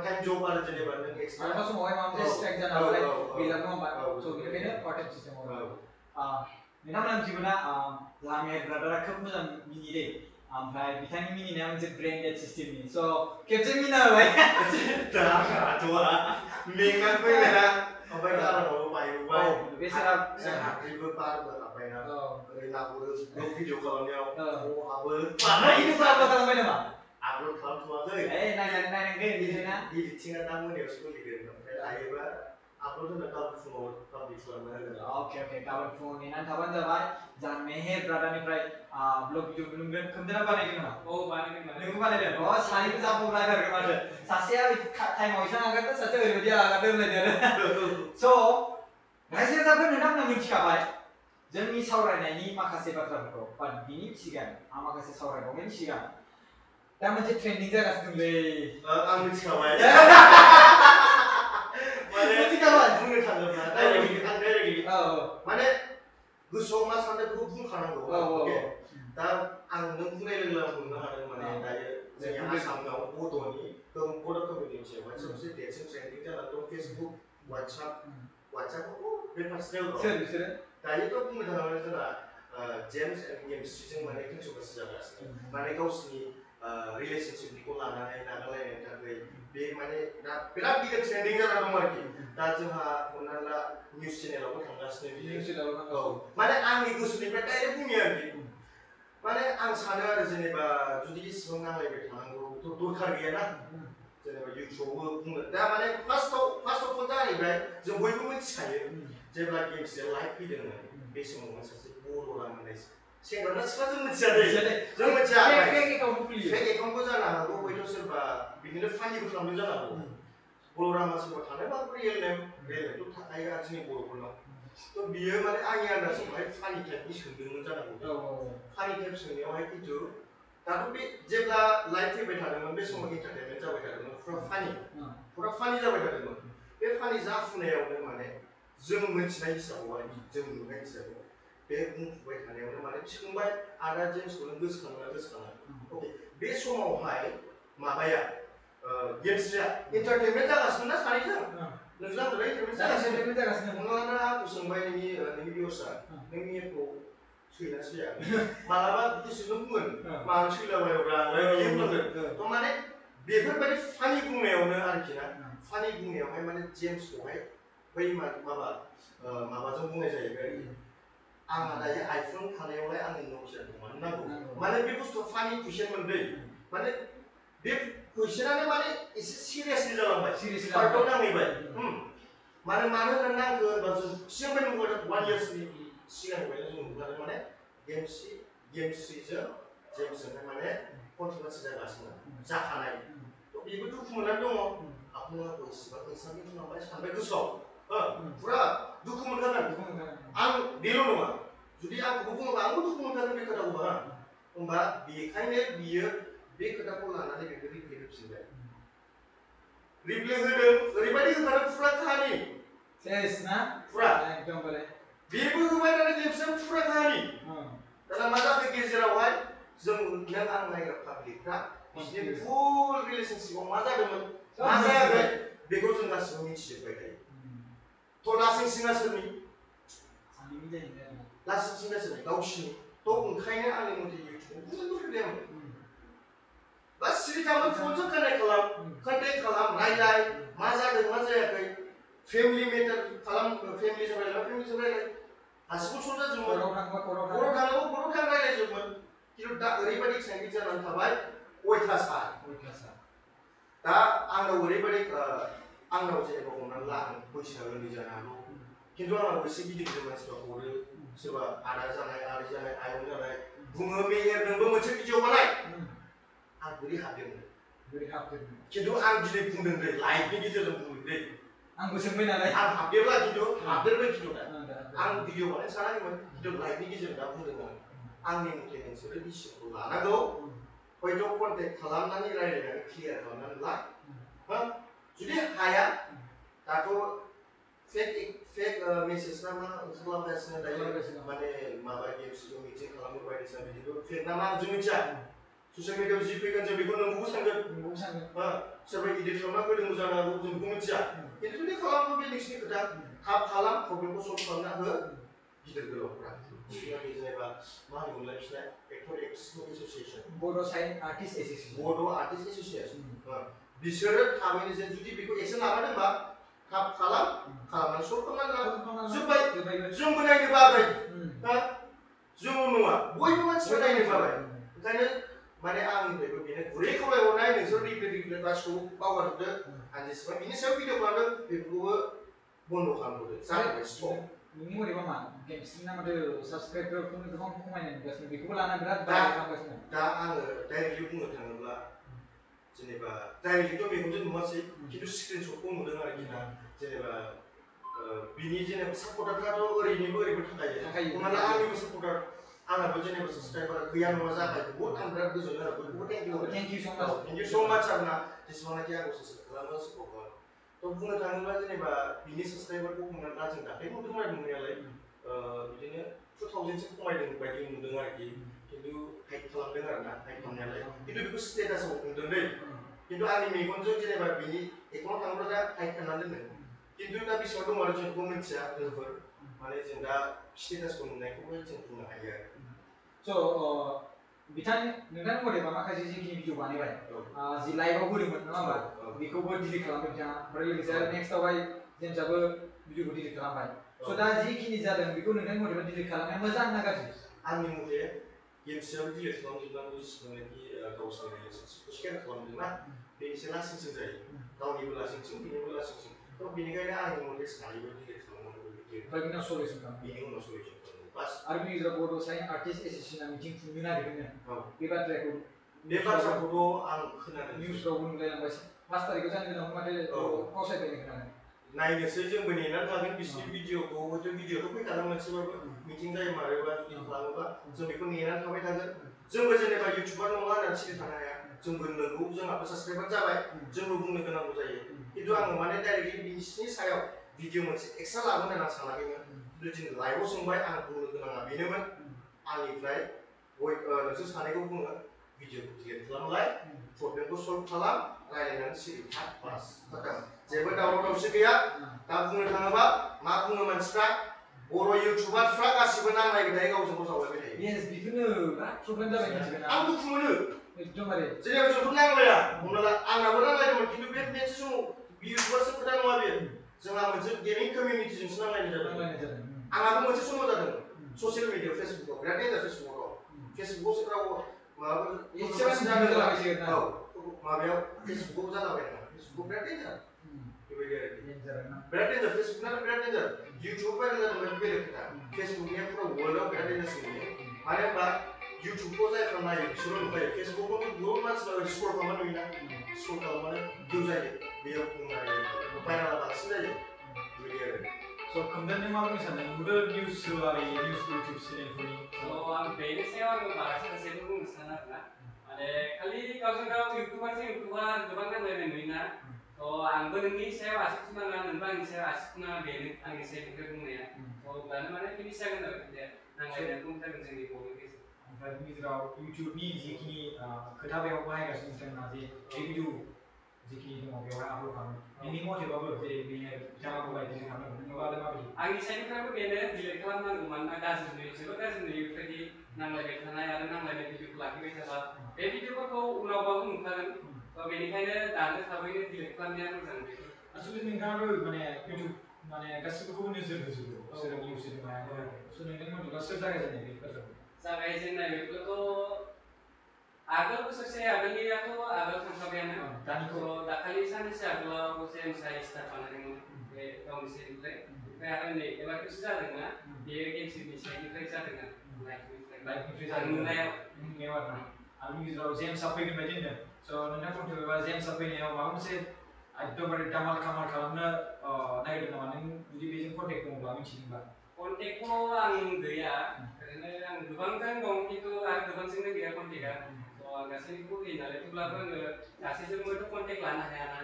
टाइम जब आरो जेनेबा नों एक्सट्रा समावहाय माबा मोनसे स्ट्राइक जाना होबाय गैला नङा होमबा स' बेनिखायनो पार्ट टाइम सिस्टेमाव नोंथांमोना मिथिगौना जोंहा मेहेर ब्रादारा खोब मोजां मिनियो ओमफ्राय बिथांनि मिनिनाया मोनसे ब्रेन्डेड सिस्टेमनि स' खेबसे मिना होबाय मेंनानै फैबायना ओमफ्राय गारामाबो बायबोबाय बेसेरा हाद्रिबो बारबो हाबबायना ओरै नाहरो ब्लग भिडिअ खालामनायाव हाबो खालामबाय नामा आपल'ड खालामथ'वाखै नायनांगोन बिदिना इडिटिंआ दा मोनायाव सोलिगोन ओमफ्राय हायोबा आपल'ड होना गाबोन फुङाव पाब्लिक खालामना होगोन अके गाबोन फुङाव नेनानै थाबानो जाबाय जोंहा मेहेर ब्रादारनिफ्राय ब्लग भिडिअ नुगोन खोमदोना बानायगोन नामा बानायगोन नोंबो बानायदों सानैबो जाबावलायथारगोन माथो सासेया टाइमाव एसेबां आगारदों सासेया ओरैबायदि आगारदों होनलायदों आरो स' रायजो राजाफोर नोंथांमोना मिथिखाबाय जोंनि सावरायनायनि माखासे बाथ्राफोरखौ बा बिनि सिगां माखासे सावरायबावनायनि सिगां दा मोनसे ट्रेन्डिं जागासिनो दंलै आं मिथिखाबाय माने मिथिखाबाय बुंनो थाङोब्ला डाइरेक्टलि माने गोसोआव मा सानदों बेखौ बुंखानांगौ दा आं नों बुंनाय लोगो लोगो बुंनो हादों माने दायो जोंनि आसामाव बड' कमिउनिटियावहाय सबसे देरसिन ट्रेन्डिं जानानै दं फेसबुक वाट्सएपआव बे फार्स्टआव दं सोर बिसोरो दायोथ' बुंनो थाङोब्ला जोंहा जेम्स एन्ड केमिस्ट्रिजों माने कन्ट्रभार्सि जागासिनो माने गावसिनि रिलेशनशिपखौ लानानै नागारलायनायनि थाखाय बे माने दा बिराद गिदिर ट्रेन्डिं जाना दं आरोखि दा जोंहा हमना ला निउस चेनेलावबो थांगासिनो माने आंनि गोसोनिफ्राय डाइरेक्ट बुङो आरोखि माने आं सानो आरो जेनेबा जुदि इसिबां नांलायबाय थानांगौ दरखार गैयाना जेनेबा इउटुबावबो बुंनो दा माने फार्स्टआव फन जाहैबाय जों बयबो मिथिखायो जेब्ला गेम्सआ लाइभ फैदोंमोन बे समावहाय सासे बर'रा होननाय सेंग्राना सिख्ला जों मिथिया दे जों मिथिया फेक एकाउन्टबो जानो हागौ हयथ' सोरबा बिदिनो फानिबो खालामदों जानो हागौ बर'रामा सोरबा थानाय मा रियेल नेमथ' थाखायो आरो जोंनि बर'फोरनाव थ' बियो माने आंनि आन्दाजावहाय फानि टाइपनि सोंदोंमोन जानांगौ फानि टाइप सोंनायावहाय खिन्थु दाथ' बे जेब्ला लाइभ फैबाय थादोंमोन बे समाव एन्टारटेनमेन्ट जाबाय थादोंमोन पुरा फानि जाबाय थादोंमोन बे फानि जाफुनायावनो माने जों मिथिनाय हिसाबावहाय जों नुनाय हिसाबाव बे बुंफुबाय थानायावनो माने सोंबाय आदा जेम्सखौ नों गोसोखाङा अके बे समावहाय माबाया गेम्सआ एन्टारटेनमेन्ट जागासिनो ना सानैजों नोंजों आंजों एन्टारटेनमेन्ट जागासिनो हमना आंखौ सोंबाय नोंनि भिउसआ नों मेलखौ सैना सैया मालाबा गोसोजों बुंगोन मानो सैलाबायब्रा बिदि बुंगोन थ' माने बेफोरबायदि फानि बुंनायावनो आरोखि ना फानि बुंनायावहाय माने जेम्सखौहाय बै माबाजों बुंनाय जाहैबाय आंहा दायो आइफन थानायावलाय आंनो नकियाखौ मानो नांगौ माने बे बुस्थुआ फानि कुइसनमोन दै माने बे कुइसनानो माने एसे सिरियासलि जालांबाय पार्टआव नांहैबाय मानो होननानै नांगौ होनबा जों सिगांनिफ्राय नुबोदों 1 इयार्सनि सिगांनिफ्रायनो जों नुबोदों माने गेमस्रिजों जेम्सजोंहाय माने कन्ट्रभार्सि जागासिनो जाखानाय बेबो दुखु मोननानै दङ आंखौ इसेबां नोंसानि बुंलांबाय सानबाय गोसोआव पुरा दुखु मोनखागोन आं बेल' नङा जुदि आंखौबो बुङोबा आंबो दुखु मोनखागोन बे खोथाखौबा होमबा बेखायनो बियो बे खोथाखौ लानानै बेखौ रिप्ले होफिनबाय रिप्ले होदों ओरैबायदि होखादों पुरा काहानि सेस ना पुरा एकदमबारे बेबो होबाय नालाय जेम्सजों पुरा काहानि दाना मा जाखो गेजेरावहाय जों नों आं नायग्रा पाब्लिकफ्रा बिसोरनि फुल रिलेशनशिपआव मा जादोंमोन मा जायाखै बेखौ जों गासिबो मिथिजोबबाय थायो थ' लासिं सिङा सोरनि लासिं सिङा सोरनि गावसिनि थ' ओंखायनो आंनि मथे इउटुबाव जेबो गैयामोन बस सिरि थामोन फनजों कन्टेक्ट खालाम रायलाय मा जादों मा जायाखै फेमिलि मेटार खालाम फेमिलिजों रायलाय गासिबो सल्भ जाजोबोमोन खराव थांनांगौ रायलायजोबोमोन खिन्थु दा ओरैबायदि एक्साइटेड जानानै थाबाय अयथासार दा आंनाव ओरैबायदि आंनाव जेनेबा हमनानै ला आं बैसोआ उन्दै जानो हागौ खिन्थु आंनाव एसे गिदिर गिदिर मानसिफ्रा हरो सोरबा आदा जानाय आदै जानाय आयं जानाय बुङो मेहेर नोंबो मोनसे भिडिअ बानाय आं बोरै हाबदेरनो खिन्थु आं दिनै बुंदों दै लाइभनि गेजेरजों बुंदों दै आंबो सोंबाय नालाय आं हाबदेरबाय खिन्थु दा आं भिडिअ बानायनो सानाखैमोन खिन्थु लाइभनि गेजेरजों दा बुंदों आंनि मथे नोंसोरो डिसिसनखौ लानांगौ हयथ' कन्टेक्ट खालामनानै रायलायनानै क्लियार खालामनानै ला जुदि हाया दाथ' फेक मेसेज ना मा ओंखारलांगासिनो दायो माने माबा गेम्सखौ मिटिं खालामनो बायदिसिना बिदिखौ फेक ना मा जों मिथिया ससियेल मिडियायाव जि फैगोन जों बेखौ नोंखौबो सानगोन सोरबा इडिट खालामना फैदोंबो जानो हागौ जों बेखौ मिथिया खिन्थु जुदि खालामो बे नोंसिनि खोथा थाब खालाम प्रब्लेमखौ सल्भ खालामना हो गिदिर गोलावफ्रा सिगांनि जेनेबा मा होनोमोनलाय बिसिना एक्टर एक्ट्रेसनि एस'सिएसन बड' आर्टिस्ट एस'सिएसन बिसोरो थाबैनो जे जुदि बेखौ एक्सन लामादोंबा थाब खालामनानै सल्भ खालामनानै जोब्बाय जोंबो नायनो बाबाय जोंल' नङा बयबो मानसिफ्रा नायनो बाबाय ओंखायनो माने आंनिफ्रायबो बेनो गुरै खावलायहरनाय नोंसोर रिप्ले गासिखौबो बावगारजोबदो आं जेसेबां बिनि सायाव भिडिअ खालामदों बेफोरखौबो बन्द' खालामहरदो जाबाय स्टप नोंनि मथेबा मा गेम्सनि माथो साबस्क्राइबारफोरखौनो गोबां खमायनाय नुगासिनो बेखौबो लाना बिराद खालामगासिनो दा आङो डाइरेक्टलि बुंनो थाङोब्ला जेनेबा डाइरेक्टलिथ' मेगनजों नुवासै खिन्थु स्क्रिनशटखौ नुदों आरोखि ना जेनेबा बिनि जेनेबा सापर्टारफ्राथ' ओरैनिबो ओरैबो थाखायो हमना आंनिबो सापर्टार आंनाबो जेनेबा साबस्क्राइबार गैया नङा जाबाय बहुद आं बिराद गोजोनो आरो बयखौबो थेंक इउ स' माच आरोना जेसेबांनाखि आंखौ साबस्क्राइब खालामो सापर्ट खालामो थ' बुंनो थाङोब्ला जेनेबा बिनि साबस्क्राइबारखौ हमनानै ला जों दाख्लै नुदों आरो नुनायालाय बिदिनो 2000सो खमायदों बायदि नुदों आरोखि खिन्थु हाइड खालामदों आरोना हाइड खालामनायालाय खिन्थु बेखौ स्टेटासाव नुदों दै खिन्थु आंनि मेगनजों जेनेबा बिनि एकाउन्टाव थाङोब्ला दा हाइड खालामनानै दोनदों खिन्थु दा बेसेबां दं आरो जों बेखौ मिथिया लोगोफोर माने जों दा स्टेटासखौ नुनायखौबो जों बुंनो हायो आरो नोंथांनि मथेबा माखासे जिखिनि भिडिअ बानायबाय जि लाइभआव होदोंमोन नङा होमबा बेखौबो डिलिट खालामबाय बिथाङा ओमफ्राय लोगोसे आरो नेक्स्टआवहाय जेम्सआबो भिडिअखौ डिलिट खालामबाय स' दा जिखिनि जादों बेखौ नोंथांनि मथेबा डिलिट खालामनाया मोजां ना गाज्रि आंनि मथे गेमसेयाव डिलेट खालामजोबनांगौ जेसेबांनाखि गावसोरनि रिलेसनशिपखौ शेयार खालामदोंना बे एसे लासिंसिन जायो गावनिबो लासिंसिन बेनिबो लासिंसिन थ' बेनिखायनो आंनि मथे सानैबो डिलेट खालामनांगौ बेनि उनाव सलिउसन खालामो बेनि उनाव सलिउसन खालामो बास आरो बिनि गेजेराव बड' साइन आर्टिस्ट एस'सियेसना मिटिं खुंनो नागिरदोंनो बे बाथ्राखौथ' आं खोनादों निउसफ्रावबो नुलायलांबाय 5 तारिखआव जानो गोनां माथो फावसायबाय खोनादों नायनोसै जोंबो नेनानै थागोन बिसिनि भिडिअखौ हयथ' भिडिअथ' फैखागोन मोनसेबाबो मिटिं जायो मारोबा जुदि खालामोबा जों बेखौ नेनानै थाबाय थागोन जोंबो जेनेबा इउटिउबार नङा होननानै सिरि थानो हाया जोंबो नोंगौ जोंहाबो साबसक्राइबार जाबाय जोंबो बुंनो गोनांगौ जायो खिन्थु आङो माने डाइरेक्टलि बिसिनि सायाव भिडिअ मोनसे एक्सट्रा लागोन होननानै सानाखैमोन खिन्थु जों लाइभआव सोंबाय आं बुंनो गोनाङा बेनोमोन आंनिफ्राय नोंसोर सानैखौ बुङो भिडिअखौ डिलिट खालामलाय प्रब्लेमखौ सल्भ खालाम रायलायनानै सिरि था बास खतम जेबो दावराव दावसि गैया दा बुंनो थाङोबा मा बुङो मानसिफ्रा बर' इउटिउबारफ्रा गासिबो नांलायबाय थायो गावजों गाव सावलायबाय थायो येस बेखौनो प्रब्लेम जाबाय मानसिफोरा आं दुखु मोनो एकदमबारे जेनेबा जोंथ' नांलाया हमना ला आंनाबो नांलायदोंमोन खिन्थु बे मोनसे समाव इउटिउबारसो खोथा नङा बेयो जोंहा मोनसे गेमिं कमिउनिटिजोंसो नांलायनाय जादों आंहाबो मोनसे समाव जादों ससियेल मिडियायाव फेसबुकआव बिराद डेन्जार फेसबुकआवसो राव माबाफोर एसेबां औ माबायाव फेसबुकआव जालाबाय ना फेसबुकआव बिराद डेन्जार बेबायदि आरो बिराद डेन्जार फेसबुकआनो बिराद डेन्जार इउटिउब भाइरेल जादोंमोन बेलेग खोथा फेसबुकनिया पुरा वर्ल्डआव बिराद डेन्जारसिन नुयो मानो होनबा इउटिउबखौ जायफ्रा नायो बिसोरो नुखायो फेसबुकआवबो बहुत मानसिफ्रा स्क्रल खालामना नुयोना स्क्रल खालामबानो भिउ जायो बेयाव बुंनो भाइरेला बांसिन जायो बेबायदि आरो स' खोमदानजों मा बुंनो सानदों नुदो निउस होलाबायो निउस इउटिउब चेनेलफोरनि आं बेनि सायाव आङो बारासो एसेबो बुंनो सानो आरोना माने खालि गावजों गाव इउटिउबारजों इउटिउबार गोबां नांलायनाय नुयोना आंबो नोंनि सायाव आसि थुनाङा नोंबो आंनि सायाव आसि थुनाङा बेनो आंनि सायाव बुंनाया दानो माने फिनिश जागोन आरो खोथाया नांलायनाया खम जागोन जोंनि बर'नि गेजेराव ओमफ्राय बिनि गेजेराव इउटिउबनि जिखिनि खोथा बेयाव बाहायगासिनो बिथांमोना जे भिडिअ जिखिनि दङ बेवहाय आपल'ड खालामो नोंनि मथेबाबो जे बेनो बिथाङा बुंबाय डिलिट खालामनांगौ नोंबा आरो माबायदि आंनि साइडनिफ्रायबो बेनो डिलिट खालामनांगौ मानोना गाज्रि नुयो जोबोद गाज्रि नुयो बेबायदि नांलायबाय थानाय आरो नांलायनाय भिडिअखौ लाखिबाय थाबा बे भिडिअफोरखौ उनावबाबो नुखागोन बेनिखायनो दानो थाबैनो डिलिट खालामनाया मोजां बेखौ एक्चुअली नोंथाङाथ' माने इउटिउब माने गासिबोखौबो नोजोर होजोबो सोर निउस होदों माया स' नोंथांनि मथेबा सोर जागायजेननाय बे बाथ्राखौ जागायजेननाय बेखौथ' आगोल बोसोरसे आगोलनियाथ' आगोल थांखाबायानो दानिखौ दाखालि साननैसो आगोलाव जेम्सआ स्टार्ट बानायदोंमोन बे गावनि साइडनिफ्राय ओमफ्राय आरो नै एबारखौसो जादोंना बेयो गेमसिनि साइडनिफ्राय जादों आरो लाइफनिफ्राय नुनायाव आरोना आरो बिनि गेजेराव जेम्सआ फैगोन बायदि होनदों स' नोंथां मथेबा जेम्सआ फैनायाव माबा मोनसे एकदमबारे दामाल खामाल खालामनो नागिरदों नामा नों जुदि बेजों कन्टेक्ट दङब्ला मिथिदोंबा कन्टेक्टखौ आं गैया ओरैनो आं गोबांजों दं खिन्थु आरो गोबांजोंनो गैया कन्टेक्टआ आं गासैनिखौबो होयो नालाय थेवब्लाबो आङो गासैजोंबोथ' कन्टेक्ट लानो हायाना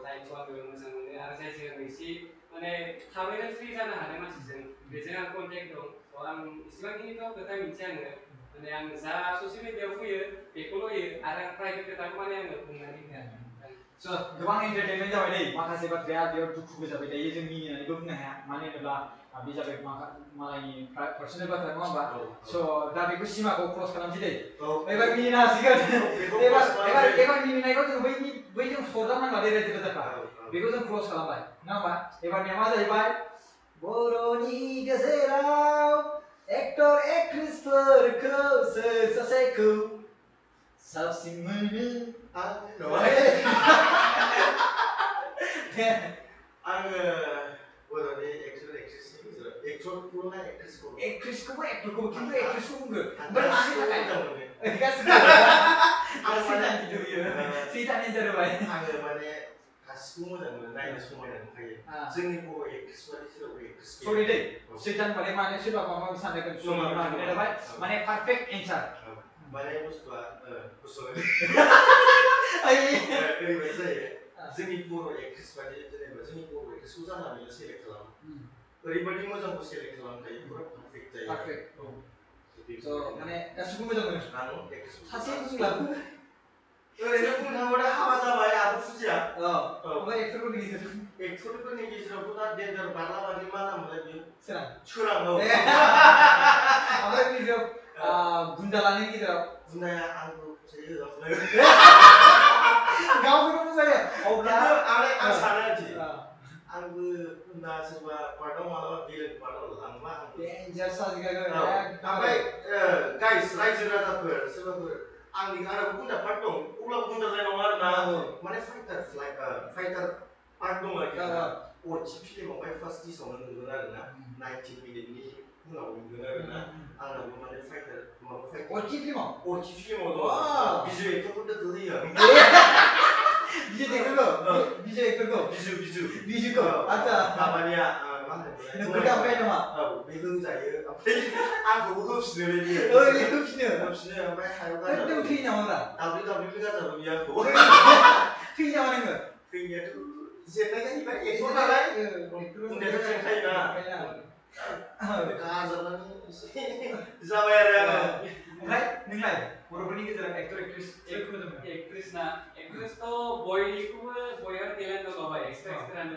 जायखौ आङो मोजां मोनो आरो जायजों आं एसे माने थाबैनो फ्रि जानो हानाय मानसिजों बेजों आं कन्टेक्ट दं आं इसिबांखिनिथ' खोथा मिथिया आङो माने आं जा ससियेल मिडियायाव फैयो बेखौल' होयो आरो आं प्राइभेट खोथाखौ माने आङो बुंनानै होया स' गोबां एन्टारटेनमेन्ट जाबाय दै माखासे बाथ्राया बेयाव दुखुबो जाबाय दायो जों मिनिनानैबो बुंनो हाया मानो होनोब्ला बे जाबाय मालायनि पार्सनेल बाथ्रा नङा होमबा स' दा बेखौ सिमाखौ क्रस खालामसै दै एबार मिनिनो हासिगोन एबार मिनिनायखौ जों बैजों सरजाबनांला दै रायजो राजाफ्रा बेखौ जों क्रस खालामबाय नङा होमबा एबारनिया मा जाहैबाय बर'नि गेजेराव एक्टर एक्ट्रेसफोरखौ सोर सासेखौ साबसिन मोनो आङो बर'नि एक्टर एक्ट्रेसनि गेजेराव एक्टरखौ ना एक्ट्रेसखौ एक्ट्रेसखौबो एक्टरखौबो खिन्थु एक्ट्रेसखौ बुंगोन ओमफ्राय मानि थाखाय गासिबो आं सैतान गिदिर सैताननि जाबाय आङो माने गासिबो मोजां मोनो नायनो समायना नुखायो जोंनि बर' एक्ट्रेस बादि जेरावबो एक्ट्रेस सरि दै सैतान माने माने सोरबा माबा सानदों सरि माने जाबाय माने पारफेक्ट एन्सार माने बुस्थुआ ओरैबायदि जायो जोंनि बर' एक्ट्रेस बादि जेनेबा जोंनि बर' एक्ट्रेसखौ जानला मोनला सेलेक्ट खालामो ओरैबायदि मोजांखौ सेलेक्ट खालामखायो पुरा पारफेक्ट जायो पारफेक्ट माने गासिबो मोजां मोनो सासे बुंलाबो ओरैनो बुंनो थाङोबा हाबा जाबाय आबो फुजिया ओमफ्राय एक्टरफोरनि गेजेरावथ' दा डेन्जार बारला बारलि मा नामलाय बियो सोरां ओमफ्राय बियो गुन्दा लानायनि गेजेराव गुन्दाया आंबो फसायो गावखौनो बुजायो अब्ला आं सानो आरोखि आंबो गुन्दा सोरबा पार्टआव मालाबा बेलेग पार्टआव लांबा डेन्जार साजिगागो ओमफ्राय गाइस रायजो राजाफोर सोरबाफोर आंनाबो गुन्दा पार्ट दं अब्लाबो गुन्दाद्राय नङा आरोना माने फाइटार पार्ट दं आरोखि अरथि फिल्मावहाय फार्स्ट डिसावनो नुगोन आरोना 90 मिनिटनि उनाव नुगोन आरोना आंनाबो माने फाइटार अरथि फिल्माव दं बिजु एक्टरफोरखौ होयो बिजु एक्टरखौ बिजुखौ आच्छा माबानिया मा नोंखौ दामबाय नामा बे होजायो ओमफ्राय आंखौबो होफिनो बेयो होफिनो ओमफ्राय हायाव नों थैयो नामा WWE गाजाबो बियो आंखौ थैयो नामा नोङो थैनायाथ' जेननाय जाहैबाय एक्टर नालाय उन्दैयाथ' जेनखायोना गाजाबनानै जाबाय आरो आङो ओमफ्राय नोंलाय बर'फोरनि गेजेराव एक्टर एक्ट्रेस एक्ट्रेस बयनिखौबो बयहा टेलेन्ट दंबाय एक्सट्रानो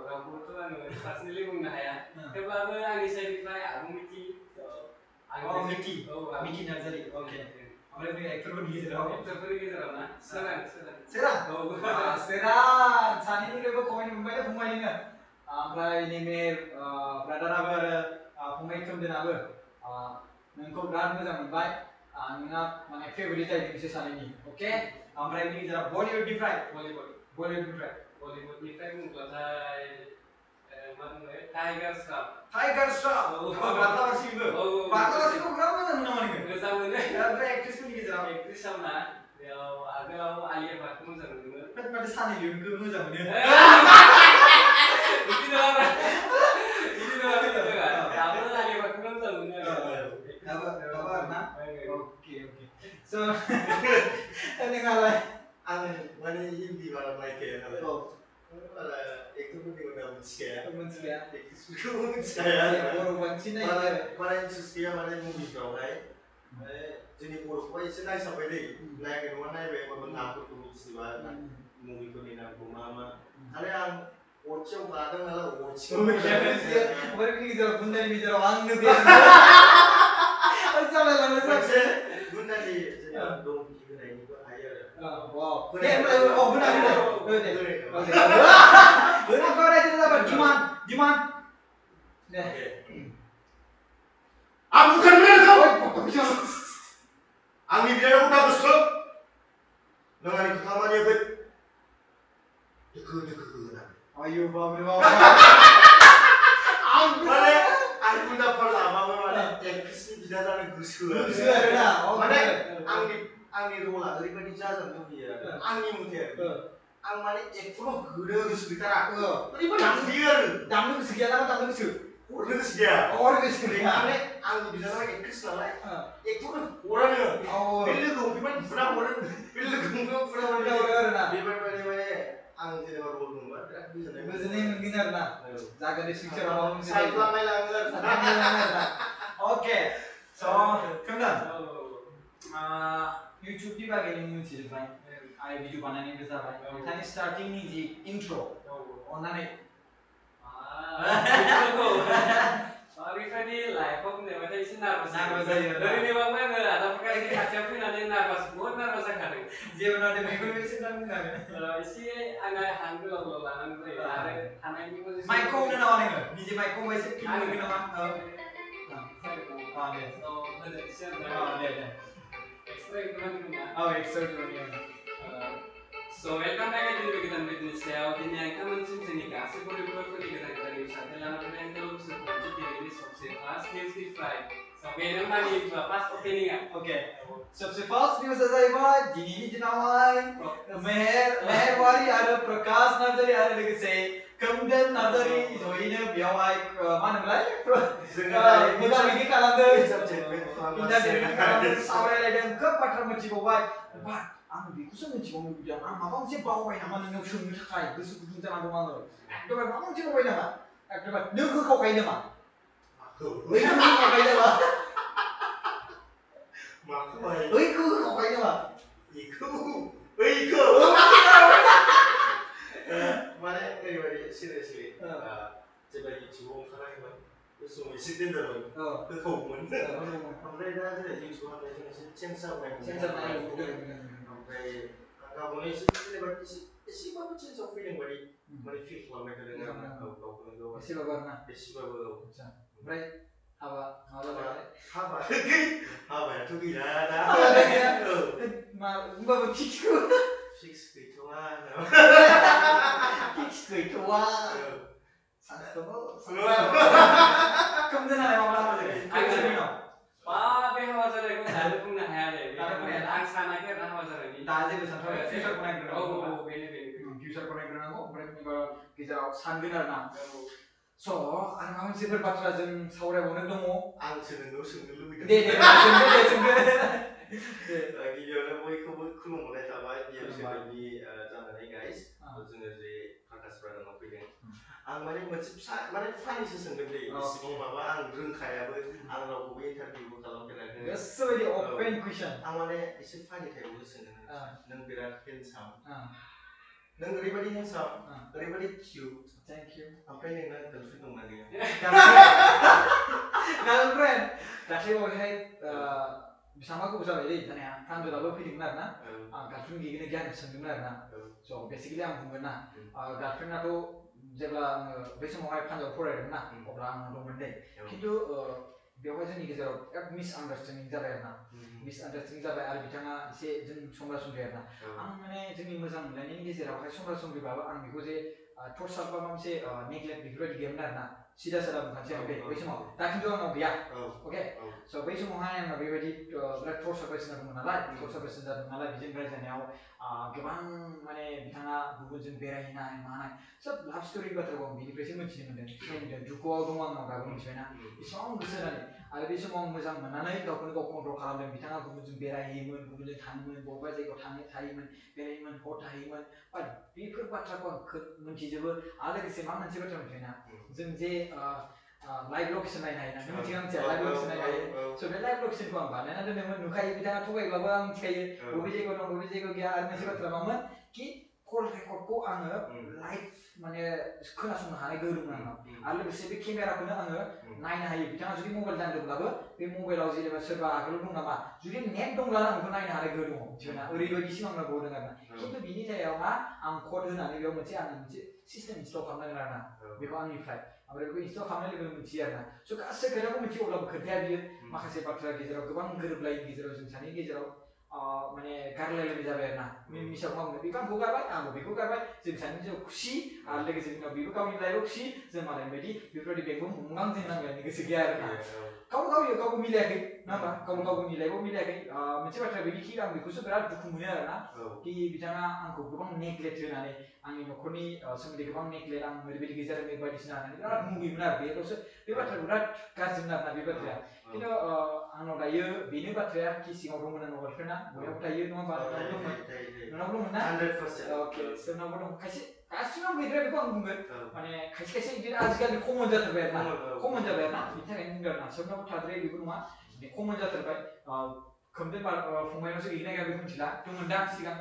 रावखौबोथ' आङो पार्सनेलि बुंनो हाया थेवब्लाबो आंनि साइडनिफ्राय आबुं मिथि मिथि नार्जारी ओके ओमफ्राय नों एक्टरफोरनि गेजेराव ना सोरां सानैनिफ्रायबो कमेन्ट मोनबाय फंबाय नोङो ओमफ्राय नैबे ब्रादाराबो आरो फंबाय खोमदोनाबो नोंखौ बिराद मोजां मोनबाय नोंना माने फेभरेट जाहैदों बिसोर सानैनि अके ओमफ्राय बिनि गेजेराव बलिउडनिफ्राय बुङोब्लाथाय मा बुङो टाइगार श्रफ बाग्लाबासिखौ बिराद मोजां मोनो नामा नोङो मोजां मोनो ओमफ्राय एक्ट्रेसफोरनि गेजेराव एक्ट्रेसाव ना बेयाव आगोलाव आलिया भाटखौ मोजां मोनोमोन माथो सानै लियनखौ मोजां मोनो बिदि नङा दाबो आलिया भाटखौनो मोजां मोनो दाबो आरोना ओके स' नोंहालाय आं माने हिन्दी बारा नायखाया नालाय बारा एक्टरफोरनिखौ दा मिथिखाया एक्ट्रेसफोरखौ मिथिखाया बर' बांसिन नायो बारा इन्ट्रेस्ट गैया माने मुभिफ्रावहाय जोंनि बर'खौहाय एसे नायसाबबाय दै नायाखै नङा नायबाय होमबाबो नामफोरखौ मिथिजोबा आरोना मुभिफोरनि नामखौ मा आरो आं अरथियाव गादों नालाय बर'फोरनि गेजेराव गुन्दानि गेजेराव आंनो बे मोनसे गुन्दानि दं होनायनिबो हायो आरो bukan mereka आंनि बिनानावखौ दा गोसो नों आंनि खामानिया बे दोखो होनानै आयु बाबरे माने आं गुन्दाफोर लाबाबो माने एक्ट्रेसनि बिदा जानो गोसो आरोना माने आंनि रला ओरैबायदि जाजानो लुबैयो आंनि मथे आं माने एक्टराव गोदो गोसो गैथारा ओरैबायदि बुयो आरो दामनो गोसो गैया नामा दामनो गोसो हरनो गोसो गैया माने आंनि बिनानावा एक्ट्रेस नालाय एक्टरनो हरानो बे लोगोआव बेबायदि बुना हरो बे लोगोआव बुना हरो आरोना बेबायदि माने आं जेनेबा रल मोनबा बिराद गोजोननाय मोनगोन आरोना जागोन दे फिउचाराव माबा मोनसे साइख्लांनाय लाङो आरोना अके स' खोमदान इउटुबनि बागै नों मिथिजोब्बाय आरो भिडिअ बानायनायबो जाबाय नोंथांनि स्टार्टिंनि जि इन्ट्र' अननानै ओरैबायदि लाइफआव बुंनायबाथाय एसे नार्भास जायो ओरैनोबाबो आङो आदा प्रकाशनि खाथियाव फैनानै बहुत नार्भास जाखादों जेबो नङा दे बेखौनो एसे दा बुंनो हागोन एसे आंना हां गोलाव लानांगौ जायो आरो थानायनि पजिसन माइकखौ होनो नामा नोङो निजे माइकखौ एसे फिल होगोन नामा दे एक्सट्रा इन्ट्र'नि extra So welcome back again to Vegetan Fitness Show. Ini angka mencintai nih kasih produk Vegetan dari wisata lama rental seperti ini सबसे fast news di Friday. So benar mana itu pas opening ya? Oke. सबसे fast news जाहैबाय दिनैनि दिनावहाय मेहरबारी आरो प्रकाश नार्जारी आरो लोगोसे खोमदोन नार्जारी जयैनो बेयावहाय मा होनोमोनलाय मोगा-मोगि खालामदों इन्टारटेनमेन्ट खालामदों सावरायलायदों खोब बाथ्रा मिथिबावबाय आं बेखौसो मिथिबावनो लुबैदों आं माबा मोनसे बावबाय नामा नोंनाव सोंनो थाखाय गोसो गुदुं जाना दं आङो एकदबारे माबा मोनसे बावबाय नामा एकदबारे नों होखावखायो नामा बैखौ होखावखायो नामा बैखौ होखावखायो नामा बैखौ माने ओरैबायदि सिरियासलि जेब्ला इउटुबाव ओंखाराखैमोन बे समाव एसे डेन्जारमोन होखावोमोन ओमफ्राय दा जेरै इउटुब हाबनायजों एसे चेन्ज जाबाय ओमफ्राय गावखौनो एसे जेनेबा एसेबाबो चेन्जआव फैदों बायदि माने फिल खालामबाय थादों आरो गावखौनो गाव एसेबाबो ओमफ्राय 하바야थ' गैला दा होमबाबो फिक्सखौ फिक्स गैथ'वा फिक्स गैथ'वा खोमदोनालाय माब्ला बे हाबा जानायखौ दानो बुंनो हाया दे आं सानाखै आरो हाबा जानायनि दा जेबो सानथ'वाखै फिउचारखौ नायग्रोनांगौ बेनो फिउचारखौ नायग्रोनांगौ ओमफ्राय गेजेराव सानगोन आरोना स' आरो माबा मोनसेफोर बाथ्रा जों सावरायबावनो दङ आंसो नोंनाव सोंनो लुबैदों दे सोंदो गिबियावनो बयखौबो खुलुमहरनाय थाबाय बिएम सेभेननि जानानै गाइस जोङो जे प्रकाश ब्रादारनाव फैदों आं माने मोनसे फिसा माने फानिसो सोंगोन दे इसिबां माबा आं रोंखायाबो आं रावखौबो इन्टारभिउबो खालामफेराखै गोसोबायदि अपेन कुइसन आं माने एसे फानि टाइपआवबो सोंगोन नों बिराद हेन्डसाम नों ओरैबायदि हेन्डसाम ओरैबायदि किउट थेंक इउ ओमफ्राय नोंना गार्लफ्रेन्ड दंना गैया गार्लफ्रेन्ड दाख्लै बावैहाय बेसेबांबा गोबाव जाबाय दै जानाया प्रान्जलाबो फैदोंमोन आरोना गार्लफ्रेन्ड गैगोना गैया होनना सोंदोंमोन आरोना स' बेसिकेलि आं बुंगोन ना गार्लफ्रेन्डआथ' जेब्ला आङो बै समावहाय प्रान्जलाव फरायदोंमोन ना अब्ला आं दंमोन दै खिन्थु बेवहाय जोंनि गेजेराव बिराद मिसआन्डारस्टेन्डिं जाबाय आरोना मिसआन्डारस्टेन्डिं जाबाय आरो बिथाङा एसे जों समब्रा-समब्रि आरोना आं माने जोंनि मोजां मोनलायनायनि गेजेरावहाय समब्रा-समब्रिबाबो आं बेखौ जे टर्चार बा माबा मोनसे नेग्लेक्ट बेफोरबायदि गैयामोन आरोना सिदा सादा बुंखानोसै आं बै समाव दा खिन्थु आंनाव गैया अके स' बै समावहाय आंनाव बेबायदि बिराद टर्चार बायदिसिना दंमोन नालाय टर्चार बायदिसिना जादों नालाय बेजों रायज्लायनायाव गोबां माने बिथाङा गुबुनजों बेरायहैनाय मानाय सोब लाभ स्ट'रिनि बाथ्राखौ आं बिनिफ्रायसो मिथिनो मोन्दों सिनायनो दुखुआव दङ आंनाव दाबो मिथिबायना बेसेबां गोसो होनानै आरो बे समाव आं मोजां मोननानै गावखौनो गाव कन्ट्रल खालामदों बिथाङा गुबुनजों बेरायहैयोमोन गुबुनजों थाङोमोन बबेबा जायगायाव थायोमोन बेरायोमोन हर थाहैयोमोन बाट बेफोर बाथ्राखौ आं मिथिजोबो आरो लोगोसे मा मोनसे बाथ्रा मिथिबायना जों जे लाइभ लकेसन नायनो हायो ना नों मिथिया लाइभ लकेसन नायनो हायो स' बे लाइभ लकेसनखौ आं बानायना दोन्दोंमोन नुखायो बिथाङा थगायब्लाबो आं मिथिखायो बबे जायगायाव दं बबे जायगायाव गैया आरो मोनसे बाथ्रा मामोन कि कल रेकर्डखौ आङो लाइभ माने खोनासंनो हानाय गोहो दंमोन आंनाव आरो लोगोसे बे केमेराखौनो आङो नायनो हायो बिथाङा जुदि मबाइल दांदोंब्लाबो बे मबाइलाव जेनेबा सोरबा आगोलाव दं नामा जुदि नेट दंब्ला आं बेखौ नायनो हानाय गोहो दङ मिथिबायना ओरैबायदिसिम आंनाव गदों आरोना खिन्थु बिनि जायगायावहा आं कड होनानै बेयाव मोनसे सिस्टेम इनस्टल खालामनांगोन आरोना बेखौ आंनिफ्राय ओमफ्राय बेखौ इनस्टल खालामनाय लोगो लोगो मिथियो आरोना स' गासै खोथाखौ मिथियो अब्लाबो खोथाया बियो माखासे बाथ्रा गेजेराव गोबां गोरोबलायैनि गेजेराव जों सानैनि गेजेराव माने गारलायलायनाय जाबाय आरोना मिसाखौ मावनो बेखौ आंखौ गारबाय आंबो बेखौ गारबाय जों सानैनि गेजेराव खुसि आरो लोगोसे जोंनाव बेबो गावनि लाइफआव खुसि जों मालायनि बायदि बेफोरबायदि बेगबो मुंगां जों नांलायनो गोसो गैया आरोना गावबो मिलायाखै नङा होमबा गावनि लाइफआव मिलायाखै मोनसे बाथ्रा बेनोखि आं बेखौसो बिराद दुखु मोनो आरोना कि बिथाङा आंखौ गोबां नेग्लेक्ट होनानै आंनि न'खरनि सोमोन्दै गोबां नेग्लेक्ट आं ओरैबायदि गैजारोङै बायदिसिना होननानै बिराद मुगैमोन आरो बेल'सो बे बाथ्राखौ बिराद गाज्रिमोन आरोना बे बाथ्राया खिन्थु आंनाव दायो बेनो बाथ्राया कि सिगाङाव दंमोन आंनाव गार्लफ्रेन्डआ बयनावबो थायो नङा होमबा नोंनावबो दंमोन ना अके सोरनावबो दं खायसे गासिनावबो गैद्राया बेखौ आं बुंगोन माने खायसे बिदिनो आजिखालि कमन जाथारबाय आरोना कमन जाबाय आरोना बिनि थाखायनो बुंदों आरोना सोरनावबो थाद्राया बेबो नङा कमन जाथारबाय खोमदोन फंबायनावसो गैगोना गैया बेखौ मिथिला दंमोनदां सिगां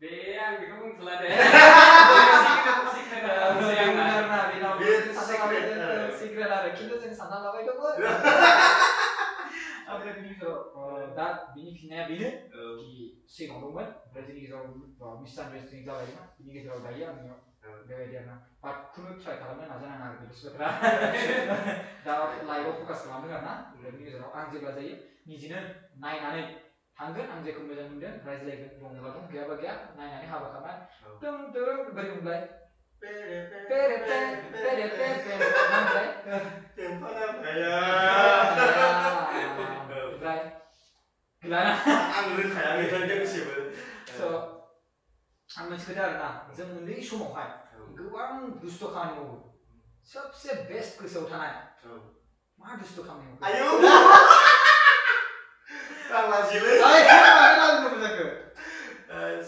बे आं बेखौ बुंथ'ला दे सिक्रेट आरो खिन्थु जों सानना लाबाय दंमोन ओमफ्राय बिनि गेजेराव दा बिनि फिननाया बेनो कि सिगाङाव दंमोन ओमफ्राय जोंनि गेजेराव मिसआन्डारस्टेन्डिं जाबायमोन बिनि गेजेराव दायो आंनियाव बेबायदि आरोना बाट खुनु ट्राइ खालामनो नाजानाङा आरो बेल'सो बाथ्रा दा लाइभआव फकास खालामदों आरोना ओमफ्राय बिनि गेजेराव आं जेब्ला जायो निजेनो नायनानै थांगोन आं जेखौ मोजां मोनदों रायज्लायगोन दङब्ला दं गैयाबा गैया नायनानै हाबा खालामनाय बोरै मोनलाय आं मोनसे खोथा आरोना जों उन्दै समावहाय गोबां दुस्थ' खामानि मावो सबसे बेस्ट गोसोआव थानाय मा दुस्थ' खामानि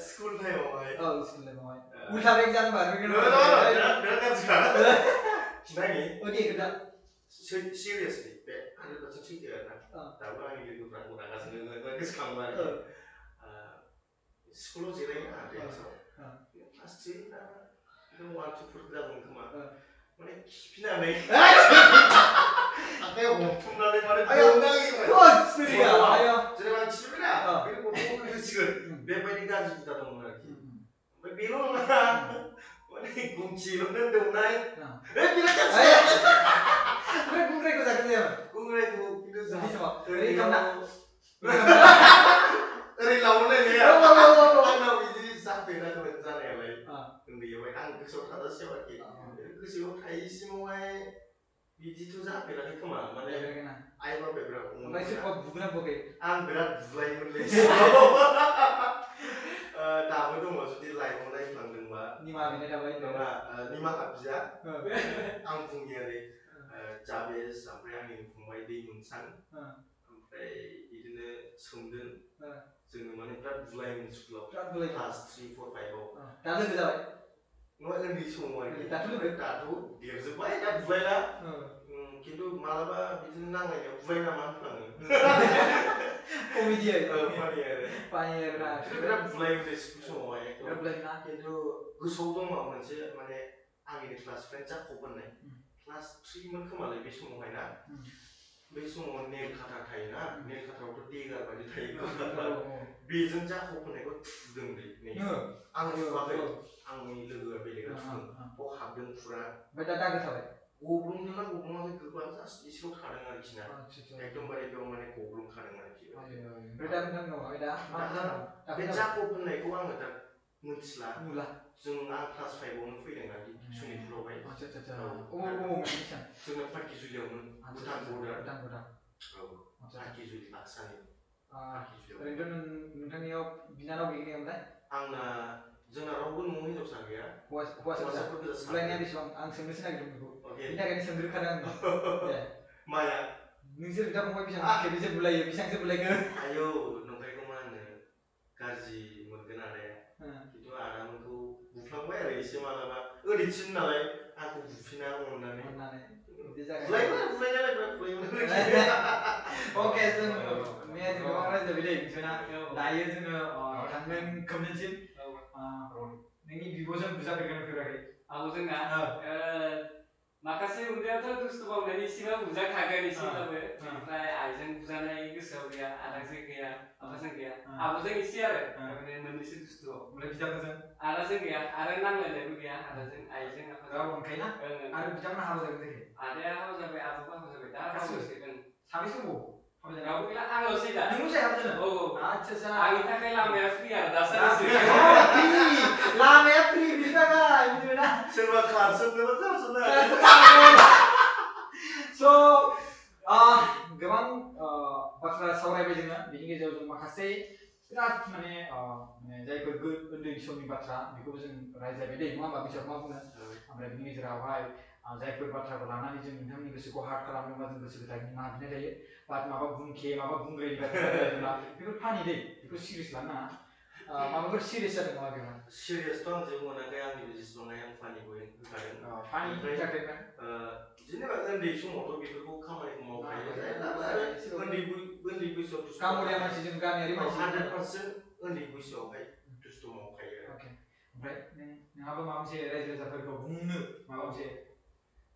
स्कुल टाइमावहाय उल्था बेग जानो बारबाय सिरियासलि बे 100% सैथो आरोना दाबो आंनि लोगोफ्रा आंखौ रागा जोङो गोसोखाङो आरोखि स्कुलाव जिरायोना बेन्सआव क्लास 3 ना 1 2 4 जागौमोन खोमा माने खिफिनानै आखायाव हमथुमनानै माने जेनेबा आं खिफिबायना बे गथ'खौ होसिगोन बेबायदि गाज्रि हुदा दंमोन आरोखि ओमफ्राय बेल' नङा माने गुमखिल' दोनदोंमोनहाय 그래 궁그레고 자그래요. 궁그레고 किन्तु 어디 좀 ओरै 감나. ओरै लावनाय गैया औ आंनाव बिदि जाफेराखैमोन जानायालाय उन्दैयावहाय आं गोसोआव थाजासेयाव आरोखि गोसोआव थायैसिमावहाय बिदिथ' जाफेराखै खोमा माने आइ बाबाया बिराद ओमफ्राय सोरबा बुगोना बुवाखै? आं बिराद बुलायोमोनलै दाबो दङ जुदि लाइफआव नायफ्लांदोंबा निमाहा बिनाय थाबाय नङा निमाहा बिया आं बुंनि आरो जाबेस ओमफ्राय आंनि फंबाय दैमुनसान ओमफ्राय बिदिनो सोमदोन जोङो माने बिराद बुलायोमोन स्कुलाव क्लास 3, 4, 5 आव दा लोगो जाबाय नङा उन्दै समाव आरोखि दाथ' लोगो दाथ' देरजोब्बाय दा बुलायला खिन्थु मालाबा बिदिनो नांलायनायाव बुलाय नामा होनफ्लाङो कमेडियै फानि आरोना खिन्थु बिराद बुलायोमोन स्कुल समावहाय खिन्थु गोसोआव दङ मोनसे माने आंनिनो क्लास फ्रेन्ड जाखब होननाय क्लास 3 मोन खोमालाय बे समावहाय ना बे समाव नेल काटार थायोना नेल काटारावथ' देगार बायदि थायो बेजों जाखब होननायखौ थुदोंलै नै आं थुवाखै आंनि लोगोआ बेलेगा थुदों बाव हाबदों फुरा ओमफ्राय दा दागो थाबाय गब्लंदोंना गब्लङाखै गोबां जास्ट एसेल' थादों आरोखि ना एकदमबारे बेयाव माने गब्लंखादों आरोखि ओमफ्राय दा नोंथां उनावहाय दा बे जाखब होननायखौ आङो दा मिथिला नुला जों आं क्लास 5 आवनो फैदों ना सनितपुरावहाय जोंना पार्किजुलियावमोन भुटान बर्डार औ पार्किजुलि बाक्सानि ओरैनोथ' नोंथांनियाव बिनानाव गैया ओमफ्राय आंना जोंना रावबो न'आव हिनजावसा गैया हौवासाफोर गोजा बुलायनाया बेसेबां आं सोंनोसो नागिरदों बेखौ बिनि थाखायनो सोंग्रोखादों आङो माया नोंसोर बिदा फंबाय बेसेबां खेबैसो बुलायो बेसेबांसो बुलायखो आयौ नंखायखौ मा होनो गाज्रि मोनगोन आदाया खिन्थु आदामोनखौ बुफ्लांबाय आरो एसे मालाबा ओरैथिन नालाय आंखौ बुफिना अननानै बुलायनायालाय बिराद बुलायोमोन अके जों मैया जों गोबां रायज्लायबाय दे बिदिना दायो जोङो थांगोन खोमदोनसिम नोंनि बिब'जों बुजाफेरगोन नुफेराखै आब'जोंना माखासे उन्दैयावथ' दुस्थु मावनायनि एसेबां बुजाखागोन एसेब्लाबो बेनिफ्राय आइजों बुजानाय गोसोआव गैया आदाजों गैया आबाजों गैया आब'जों एसे आरो माने मोननैसो दुस्थुआव ओमफ्राय बिदाफोरजों आदाजों गैया आरो नांलायनायबो गैया आदाजों आइजों राव अनखायोना आरो बिथांमोना हाबा जाबाय जायाखै आदाया हाबा जाबाय आब'बो हाबा जाबाय दा साबैसे दंबावो हाबा जानाय रावबो गैला आंल'सै दा नोंल' जाया हाबा जानो औ आच्छा आंनि थाखाय लामाया फ्रि आरो दासानदिसो लामाया फ्रि बिनि थाखाय मिथिबायना सोरबा खारसोमनोबा खारसोमनो स' गोबां बाथ्रा सावरायबाय जोङो बिनि गेजेराव जों माखासे बिराद माने जायफोर उन्दै समनि बाथ्रा बेखौबो जों रायज्लायबाय दे नङा होमबा बैसागु मा बुङो ओमफ्राय बिनि गेजेरावहाय जायफोर बाथ्राखौ लानानै जों नोंथांनि गोसोखौ हार्ट खालामदोंबा जों गोसो गोथार निमाहा बिनाय जायो बाट माबा बुंखे माबा बुंग्रायनि बाथ्रा रायज्लायदोंब्ला बेफोर फानि दै बेखौ सिरियास लानो नाङा माबाफोर सिरियास जादों नामा बेवहाय सिरियासथ' आं जेबो मोनाखै आंनि जेसेबां आं फानिखौ होखादों फानि इन्टारटेनमेन्ट जेनेबा उन्दै समावथ' बेफोरखौ खामानिखौ मावखायो जायब्लाबो आरो उन्दै बैसोआव गाम'लिया मानसि जों गामियारि मानसि 100% उन्दै बैसोआवहाय दुस्थ' मावखायो अके ओमफ्राय नोंहाबो माबा मोनसे रायजो राजाफोरखौ बुंनो माबा मोनसे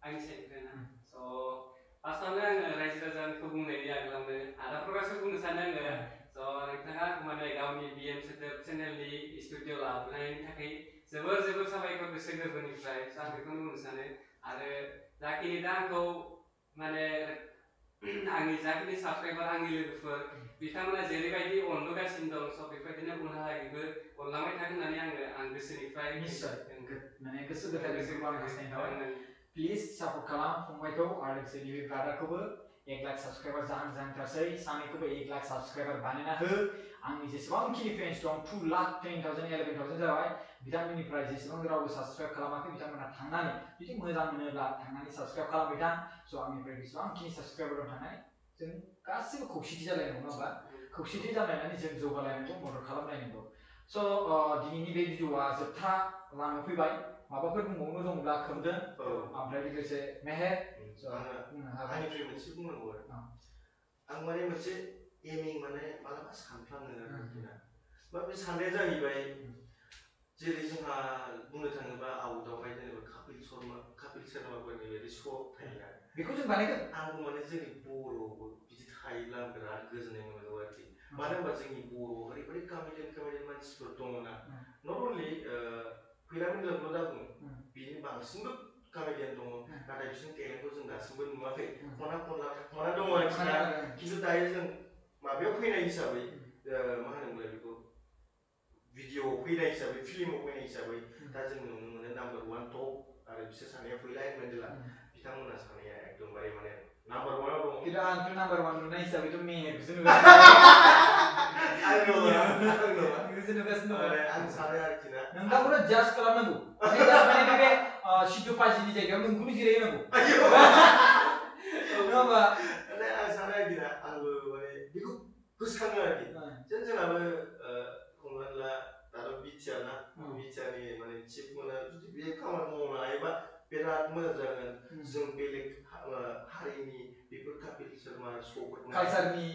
आंनि साइडनिफ्राय ना स' फार्स्टआवनो आङो रायजो राजाखौ बुंनायनि आगोलावनो आदा प्रकाशखौ बुंनो सानो आङो स' नोंथाङा माने गावनि बिएम सोदोब चेनेलनि स्टुडिअ लाबोनायनि थाखाय जोबोर जोबोर साबायखर गोसो गोरबोनिफ्राय स' आं बेखौनो बुंनो सानो आरो जाखिनि दा आंखौ माने आंनि जाखिनि साबसक्राइबार आंनि लोगोफोर बिथांमोना जेरैबायदि अनबोगासिनो दं स' बेबायदिनो उनहालागैबो अनलांबाय थागोन होननानै आं गोसोनिफ्राय निस्सय माने गोसो गोथार गोसोखौ आं हास्थायनाय थाबाय प्लिज सापर्ट खालाम फंबायखौ आरो लोगोसे नैबे ब्रादारखौबो 1 लाख साबसक्राइबार जाहांथारसै सानैखौबो 1 लाख साबसक्राइबार बानायना हो आंनि जेसेबांखिनि फेन्स दं 2 लाख 10,000 11,000 जाबाय बिथांमोननिफ्राय जेसेबां रावबो साबसक्राइब खालामाखै बिथांमोना थांनानै जुदि मोजां मोनोब्ला थांनानै साबसक्राइब खालामबाय था स' आंनिफ्राय बेसेबांखिनि साबसक्राइबार दं थांनानै जों गासिबो खौसेथि जालायनांगौ नङा होमबा खौसेथि जालायनानै जों जौगालायनांगौ मदद खालामलायनांगौ स' दिनैनि बे भिडिअ'आ जोबथा लामायाव फैबाय माबाफोर बुंबावनो दंब्ला खोमदोन ओमफ्राय लोगोसे मेहेर आंनिफ्राय मोनसे बुंनांगौ आरो आं माने मोनसे एमिं माने मालाबा सानफ्लाङो आरोखि ना बे साननाया जाहैबाय जेरै जोंहा बुंनो थाङोबा आउटआवहाय जेनेबा कापिल शर्माफोरनि बायदि श' थायोना बेखौ जों बानायगोन आंबो माने जोंनि बर'आवबो बिदि थायोब्ला आं बिराद गोजोननाय मोनगौ आरोखि मानो होनबा जोंनि बर'आव ओरैबायदि कमेडियान मानसिफोर दङ ना नट अनलि फैलामेन्टल' दा बुं बिनि बांसिनबो कमेडियान दङ नाथाय बिसोरनि टेलेन्टखौ जों दासिमबो नुवाखै खना दङ आरोखिना खिन्थु दायो जों माबायाव फैनाय हिसाबै मा होनोमोनलाय बेखौ भिडिअ'आव फैनाय हिसाबै फिल्माव फैनाय हिसाबै दा जों नुनो मोनो नाम्बार 1 टप आरो बिसोर सानैया फैलाय मेन्डेला बिथांमोना सानैया एकदमबारे माने नाम्बार 1 आव दङ खिन्थु आंथ' नाम्बार 1 नुनाय हिसाबैथ' मेहेरखौसो नुगासिनो आं सानो आरोखि ना नोंथांखौनो जाज खालामनांगौ माने बे सिद्धु पाजिनि जायगायाव नोंखौनो जिरायहोनांगौ नङा होमबा माने आं सानो आरोखि ना आंबो माने बेखौ गोसोखाङो आरोखि जेन जोंनाबो हमनानै ला दाथ' बिटिआरनि माने चिफ मोना जुदि बे खामानि मावनो हायोबा बिराद मोजां जागोन जों बेलेग हारिनि बेफोर कापिल शर्मा श'फोरखौ कालचारनि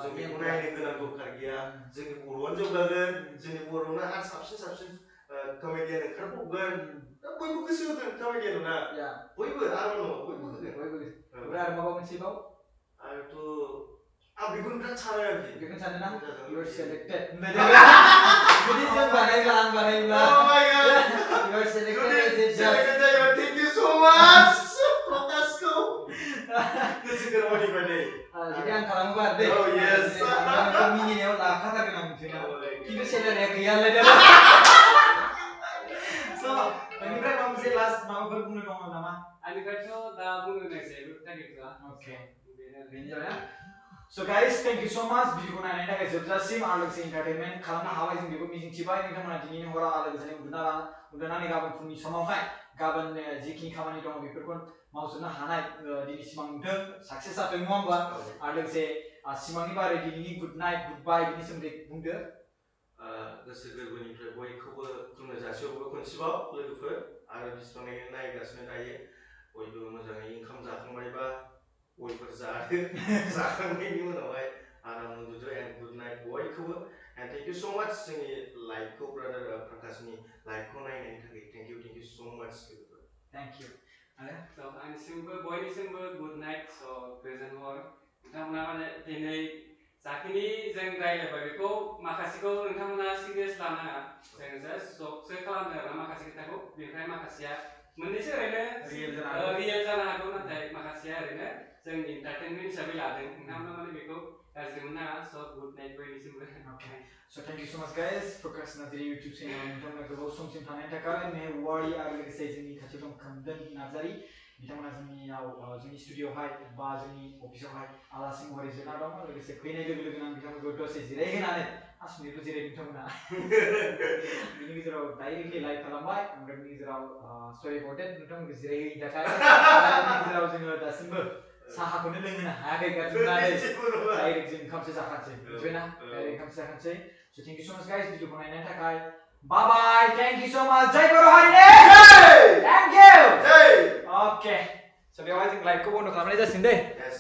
जों बेखौ नायनो गोनां दरखार गैया जोंनि बर'आनो जौगागोन जोंनि बर'आवनो आरो साबसिन कमेडियान ओंखारबावगोन दा बयबो गोसो होगोन कमेडियान ना बयबो आरो नङा बयबो होगोन ओमफ्राय आरो माबा मोनसेबाव आरोथ' आं बेखौनो बिराद सानो आरोखि बेखौनो सानो ना you are selected जुदि जों बानायब्ला आं बानायब्ला oh my god you are selected as a judge thank you so much Prakashku गोसो गोरबोनिफ्राय नै जुदि आं खालामोबा दे oh yes मिनिनायाव लाखाथारगोन आं मिथिना खिन्थु सेलारिया गैयालाय दा so बेनिफ्राय माबा मोनसे लास्ट माबाफोर बुंनो दङ नामा आंनिफ्रायथ' दा बुंनो नायसै टारगेटआ ओके बेनो जाबाय So guys, thank you so much. भिडिअखौ नायनायनि थाखाय जोबजासिम आरो लोगोसे एन्टारटेनमेन्ट खालामनो हाबाय जों बेखौ मिजिंथिबाय नोंथांमोना दिनैनि हराव आलो गोजोनै उन्दुनानै गाबोन फुंनि समावहाय गाबोन जिखिनि खामानि दङ बेफोरखौ मावजोबनो हानाय दिनै सिमां नुदों साक्सेस जाथों नङा होमबा आरो लोगोसे सिमांनि बारै दिनैनि गुड नाइट गुड बाय बिनि सोमोन्दै बुंदो गोसो गोरबोनिफ्राय बयखौबो खुलुमनो जासिहरबाय खनसेबाव लोगोफोर आरो बिसिबाङैनो नायगासिनो दायो बयबो मोजाङै ओंखाम जाखांबायबा बयफोर जादो जाखांनायनि उनावहाय आराम उन्दुदो एन्ड गुड नाइट बयखौबो एन्ड थेंक इउ स' माच जोंनि लाइभखौ ब्रादार प्रकाशनि लाइभखौ नायनायनि थाखाय थेंक इउ स' माच थेंक इउ आरो आंनिसिमबो बयनिसिमबो गुड नाइट स' गोजोन हर नोंथांमोना माने दिनै जाखिनि जों रायज्लायबाय बेखौ माखासेखौ नोंथांमोना सिरियास लानाङा जों जास्ट जबसो खालामदों आरोना माखासे खोथाखौ बेनिफ्राय माखासेया मोननैसो ओरैनो रियेल जानो हागौ नाथाय माखासेया ओरैनो जों एन्टारटेनमेन्ट हिसाबै लादों नोंथांमोना माने बेखौ गाज्रि मोननाङा स' गुड नाइट बयनिसिमबो So thank you so much guys Prakash Narzary YouTube channel नोंथांमोना गोबाव समसिम थानायनि थाखाय मेहरबारि आरो लोगोसे जोंनि खाथियाव दं खोमदोन नार्जारी बिथांमोना जोंनि स्टुडिअ'आवहाय बा जोंनि अफिसावहाय आलासि महरै जिरायना दङ लोगोसे फैनाय लोगो लोगोनो आं बिथांमोनखौ दसे जिरायहोनानै 5 मिनिटल' जिरायदों बिथांमोना बिनि गेजेराव डाइरेक्टलि लाइभ खालामबाय ओमफ्राय बिनि गेजेराव सरि फर देट नोंथांमोनखौ जिरायहोयैनि थाखाय बिनि गेजेराव जोङो दासिमबो साहाखौनो लोंहोनो हायाखै गारजोबनानै डाइरेक्ट जों ओंखामसो जाखानोसै मिथिबायना direct ओंखामसो जाखानोसै so thank you so much guys भिडिअखौ नायनायनि थाखाय bye bye thank you so much जय बर' हारिनि thank you okay so बेवहाय जों लाइभखौ बन्द' खालामनाय जासिगोन दे